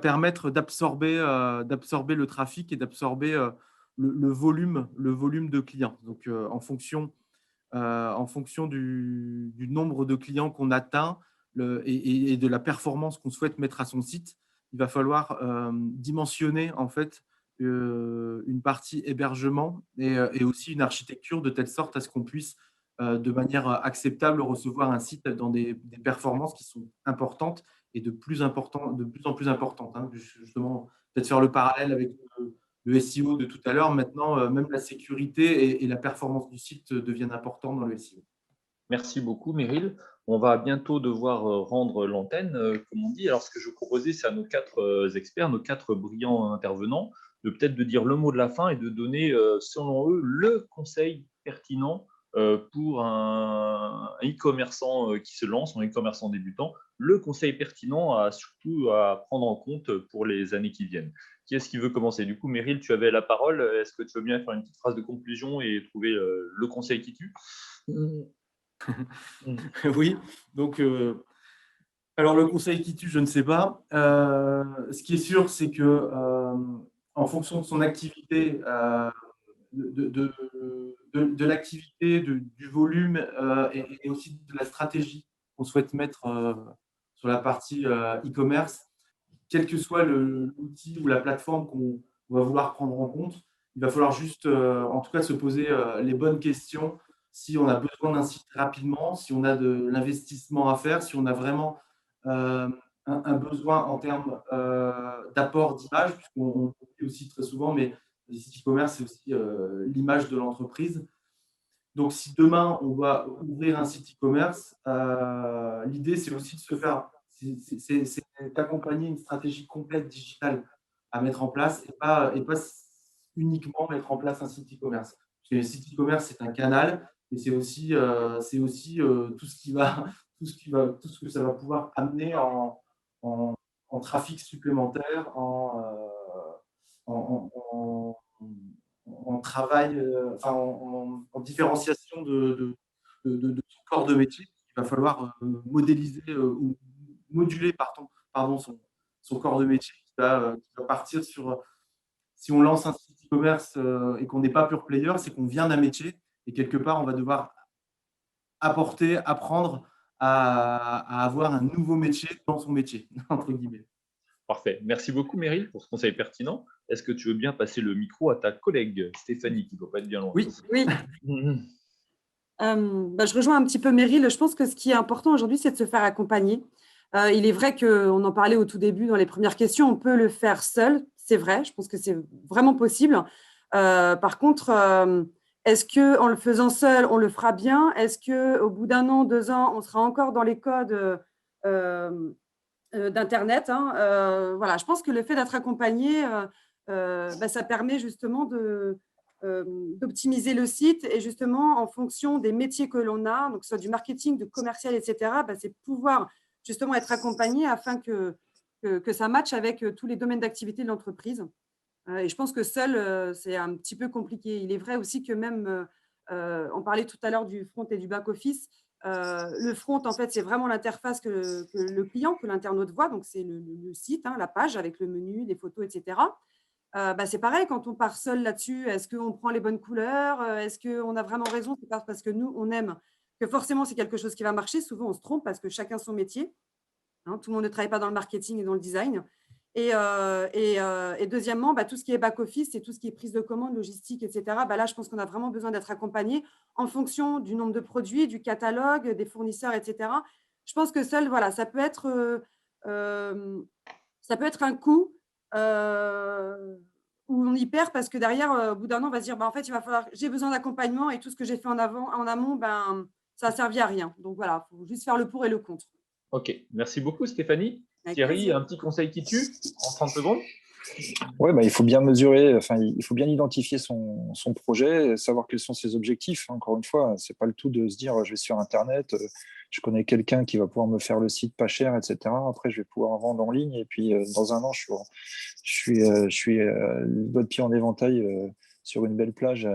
Speaker 8: permettre d'absorber le trafic et d'absorber le volume de clients. Donc, en fonction du nombre de clients qu'on atteint et de la performance qu'on souhaite mettre à son site, il va falloir dimensionner en fait une partie hébergement et aussi une architecture de telle sorte à ce qu'on puisse de manière acceptable recevoir un site dans des performances qui sont importantes et de plus en plus importantes. Justement, peut-être faire le parallèle avec le SEO de tout à l'heure. Maintenant, même la sécurité et la performance du site deviennent importants dans le SEO.
Speaker 2: Merci beaucoup, Meryl. On va bientôt devoir rendre l'antenne, comme on dit. Alors, ce que je proposais, c'est à nos 4 experts, nos 4 brillants intervenants, de peut-être de dire le mot de la fin et de donner, selon eux, le conseil pertinent pour un e-commerçant qui se lance, un e-commerçant débutant, le conseil pertinent surtout à prendre en compte pour les années qui viennent. Qui est-ce qui veut commencer? Du coup, Meryl, tu avais la parole. Est-ce que tu veux bien faire une petite phrase de conclusion et trouver le conseil qui tue?
Speaker 8: Oui, donc alors le conseil qui tue, je ne sais pas. Ce qui est sûr, c'est que en fonction de son activité, de l'activité, du volume et aussi de la stratégie qu'on souhaite mettre sur la partie e-commerce, quel que soit l'outil ou la plateforme qu'on va vouloir prendre en compte, il va falloir juste, en tout cas, se poser les bonnes questions. Si on a besoin d'un site rapidement, si on a de l'investissement à faire, si on a vraiment un besoin en termes d'apport d'image, puisqu'on dit aussi très souvent, mais les sites e-commerce, c'est aussi l'image de l'entreprise. Donc, si demain, on doit ouvrir un site e-commerce, l'idée, c'est aussi de se faire, c'est d'accompagner une stratégie complète digitale à mettre en place et pas uniquement mettre en place un site e-commerce. Parce que le site e-commerce, c'est un canal, mais c'est aussi tout ce que ça va pouvoir amener en trafic supplémentaire, en travail, en différenciation de son corps de métier. Il va falloir modéliser ou moduler son corps de métier qui va partir sur… Si on lance un site e-commerce et qu'on n'est pas pure player, c'est qu'on vient d'un métier et quelque part, on va devoir apprendre à avoir un nouveau métier dans son métier, entre guillemets.
Speaker 2: Parfait. Merci beaucoup, Meryl, pour ce conseil pertinent. Est-ce que tu veux bien passer le micro à ta collègue Stéphanie, qui ne doit pas être bien loin?
Speaker 3: Oui. Je rejoins un petit peu Meryl. Je pense que ce qui est important aujourd'hui, c'est de se faire accompagner. Il est vrai qu'on en parlait au tout début dans les premières questions, on peut le faire seul, c'est vrai, je pense que c'est vraiment possible. Par contre, Est-ce qu'en le faisant seul, on le fera bien? Est-ce qu'au bout d'un an, 2 ans, on sera encore dans les codes d'Internet, hein? Voilà, je pense que le fait d'être accompagné, ça permet justement d'optimiser le site et justement en fonction des métiers que l'on a, donc que ce soit du marketing, du commercial, etc., c'est pouvoir justement être accompagné afin que ça matche avec tous les domaines d'activité de l'entreprise. Et je pense que seul, c'est un petit peu compliqué. Il est vrai aussi que même, on parlait tout à l'heure du front et du back-office. Le front, en fait, c'est vraiment l'interface que le client, que l'internaute voit. Donc, c'est le site, hein, la page avec le menu, les photos, etc. C'est pareil, quand on part seul là-dessus, est-ce qu'on prend les bonnes couleurs? Est-ce qu'on a vraiment raison? C'est pas parce que nous, on aime que forcément, c'est quelque chose qui va marcher. Souvent, on se trompe parce que chacun son métier. Hein, tout le monde ne travaille pas dans le marketing et dans le design. Et deuxièmement, tout ce qui est back-office et tout ce qui est prise de commande, logistique, etc., là, je pense qu'on a vraiment besoin d'être accompagné en fonction du nombre de produits, du catalogue, des fournisseurs, etc. Je pense que seul, voilà, ça peut être un coût où on y perd parce que derrière, au bout d'un an, on va se dire, en fait, il va falloir, j'ai besoin d'accompagnement et tout ce que j'ai fait en amont, ça n'a servi à rien. Donc voilà, il faut juste faire le pour et le contre.
Speaker 2: Ok, merci beaucoup Stéphanie.
Speaker 3: Avec
Speaker 2: Thierry,
Speaker 3: plaisir.
Speaker 2: un petit conseil qui tue en 30 secondes?
Speaker 5: Ouais, il faut bien mesurer, enfin, il faut bien identifier son projet, savoir quels sont ses objectifs. Encore une fois, c'est pas le tout de se dire je vais sur Internet, je connais quelqu'un qui va pouvoir me faire le site pas cher, etc. Après, je vais pouvoir vendre en ligne et puis dans un an, je suis le doigt de pied en éventail sur une belle plage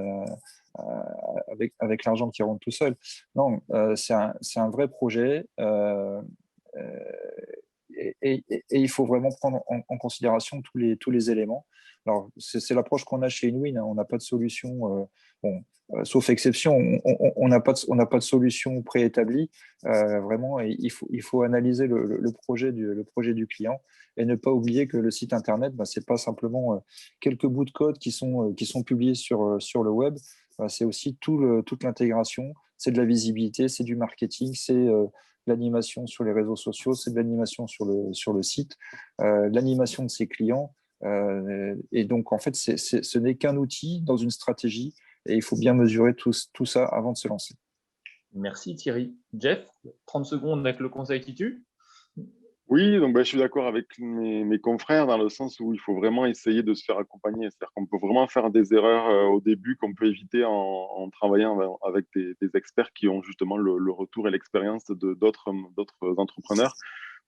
Speaker 5: avec l'argent qui rentre tout seul. Non, c'est un vrai projet. Et il faut vraiment prendre en considération tous les éléments. Alors, c'est l'approche qu'on a chez Inwin, hein. On n'a pas de solution, sauf exception, on n'a pas de solution préétablie. Vraiment, et il faut analyser le projet du client et ne pas oublier que le site Internet, ce n'est pas simplement quelques bouts de code qui sont publiés sur le web. C'est aussi toute l'intégration, c'est de la visibilité, c'est du marketing, c'est l'animation sur les réseaux sociaux, c'est de l'animation sur le site, l'animation de ses clients. Et donc, en fait, ce n'est qu'un outil dans une stratégie et il faut bien mesurer tout ça avant de se lancer.
Speaker 2: Merci Thierry. Jeff, 30 secondes avec le conseil qui tue.
Speaker 6: Oui, donc je suis d'accord avec mes confrères dans le sens où il faut vraiment essayer de se faire accompagner. C'est-à-dire qu'on peut vraiment faire des erreurs au début qu'on peut éviter en travaillant avec des experts qui ont justement le retour et l'expérience d'autres entrepreneurs.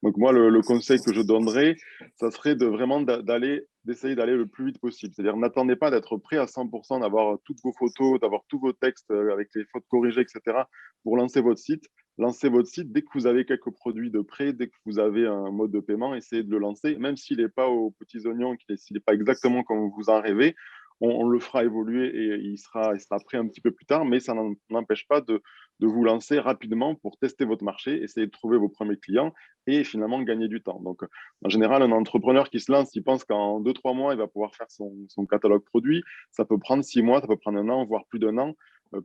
Speaker 6: Donc moi, le conseil que je donnerais, ça serait d'essayer d'aller le plus vite possible. C'est-à-dire, n'attendez pas d'être prêt à 100%, d'avoir toutes vos photos, d'avoir tous vos textes avec les fautes corrigées, etc. pour lancer votre site. Lancez votre site dès que vous avez quelques produits de prêt, dès que vous avez un mode de paiement, essayez de le lancer, même s'il n'est pas aux petits oignons, s'il n'est pas exactement comme vous en rêvez, on le fera évoluer et il sera prêt un petit peu plus tard, mais ça n'empêche pas de vous lancer rapidement pour tester votre marché, essayer de trouver vos premiers clients et finalement gagner du temps. Donc, en général, un entrepreneur qui se lance, il pense qu'en 2-3 mois, il va pouvoir faire son catalogue produit. Ça peut prendre 6 mois, ça peut prendre un an, voire plus d'un an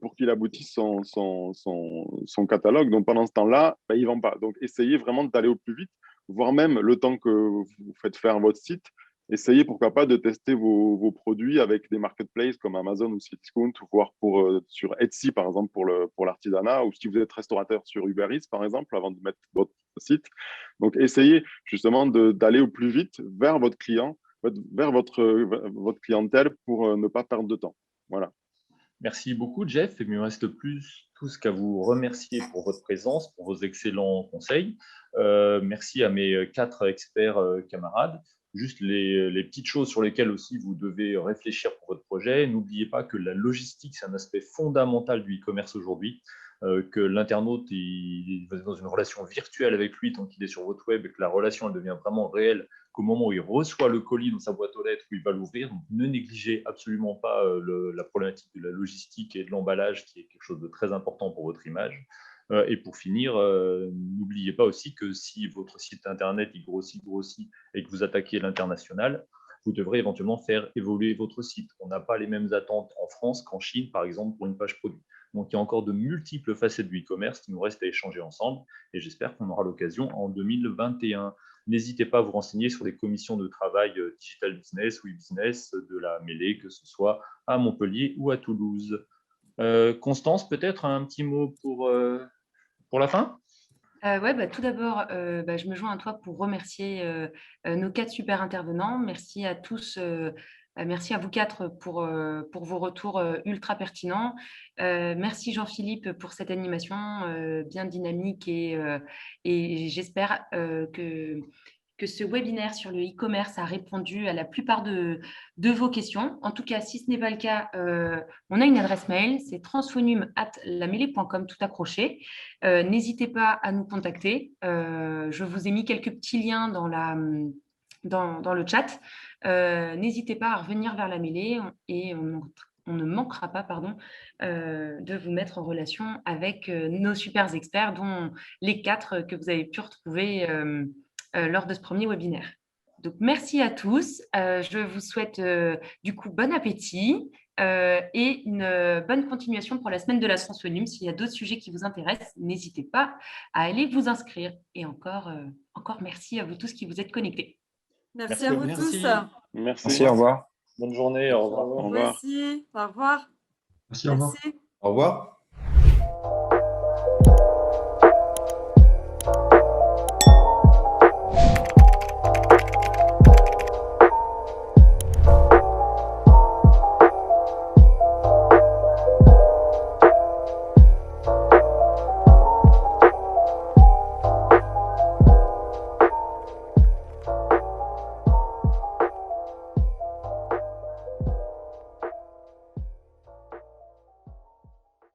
Speaker 6: pour qu'il aboutisse son catalogue. Donc, pendant ce temps-là, il ne vend pas. Donc, essayez vraiment d'aller au plus vite, voire même le temps que vous faites faire votre site, essayez pourquoi pas de tester vos produits avec des marketplaces comme Amazon ou Cdiscount, voire sur Etsy, par exemple, pour l'artisanat, ou si vous êtes restaurateur sur Uber Eats, par exemple, avant de mettre votre site. Donc, essayez justement d'aller au plus vite vers votre client, vers votre clientèle pour ne pas perdre de temps. Voilà.
Speaker 2: Merci beaucoup, Jeff. Et il me reste plus tous qu'à vous remercier pour votre présence, pour vos excellents conseils. Merci à mes 4 experts camarades. Juste les petites choses sur lesquelles aussi vous devez réfléchir pour votre projet. N'oubliez pas que la logistique, c'est un aspect fondamental du e-commerce aujourd'hui. Que l'internaute il va dans une relation virtuelle avec lui tant qu'il est sur votre web et que la relation elle devient vraiment réelle qu'au moment où il reçoit le colis dans sa boîte aux lettres où il va l'ouvrir. Donc, ne négligez absolument pas la problématique de la logistique et de l'emballage qui est quelque chose de très important pour votre image. Et pour finir, n'oubliez pas aussi que si votre site internet il grossit et que vous attaquez l'international, vous devrez éventuellement faire évoluer votre site. On n'a pas les mêmes attentes en France qu'en Chine, par exemple, pour une page produit. Donc, il y a encore de multiples facettes du e-commerce qui nous restent à échanger ensemble et j'espère qu'on aura l'occasion en 2021. N'hésitez pas à vous renseigner sur les commissions de travail digital business ou e-business de la mêlée, que ce soit à Montpellier ou à Toulouse. Constance, peut-être un petit mot pour la fin?
Speaker 1: Ouais, tout d'abord, je me joins à toi pour remercier nos 4 super intervenants. Merci à tous, merci à vous 4 pour vos retours ultra pertinents. Merci Jean-Philippe pour cette animation bien dynamique et j'espère que ce webinaire sur le e-commerce a répondu à la plupart de vos questions. En tout cas, si ce n'est pas le cas, on a une adresse mail, c'est transphonium@lamele.com, tout accroché. N'hésitez pas à nous contacter. Je vous ai mis quelques petits liens dans le chat. N'hésitez pas à revenir vers la mêlée et on ne manquera pas de vous mettre en relation avec nos super experts, dont les 4 que vous avez pu retrouver lors de ce premier webinaire. Donc, merci à tous. Je vous souhaite du coup bon appétit et une bonne continuation pour la semaine de la Transphonium. S'il y a d'autres sujets qui vous intéressent, n'hésitez pas à aller vous inscrire. Et encore merci à vous tous qui vous êtes connectés.
Speaker 3: Merci à vous tous.
Speaker 6: Merci.
Speaker 5: Au revoir.
Speaker 2: Bonne journée, au revoir.
Speaker 6: Au
Speaker 3: Vous
Speaker 6: revoir.
Speaker 3: aussi. Au revoir.
Speaker 7: Merci, au revoir.
Speaker 3: Merci.
Speaker 9: Au revoir.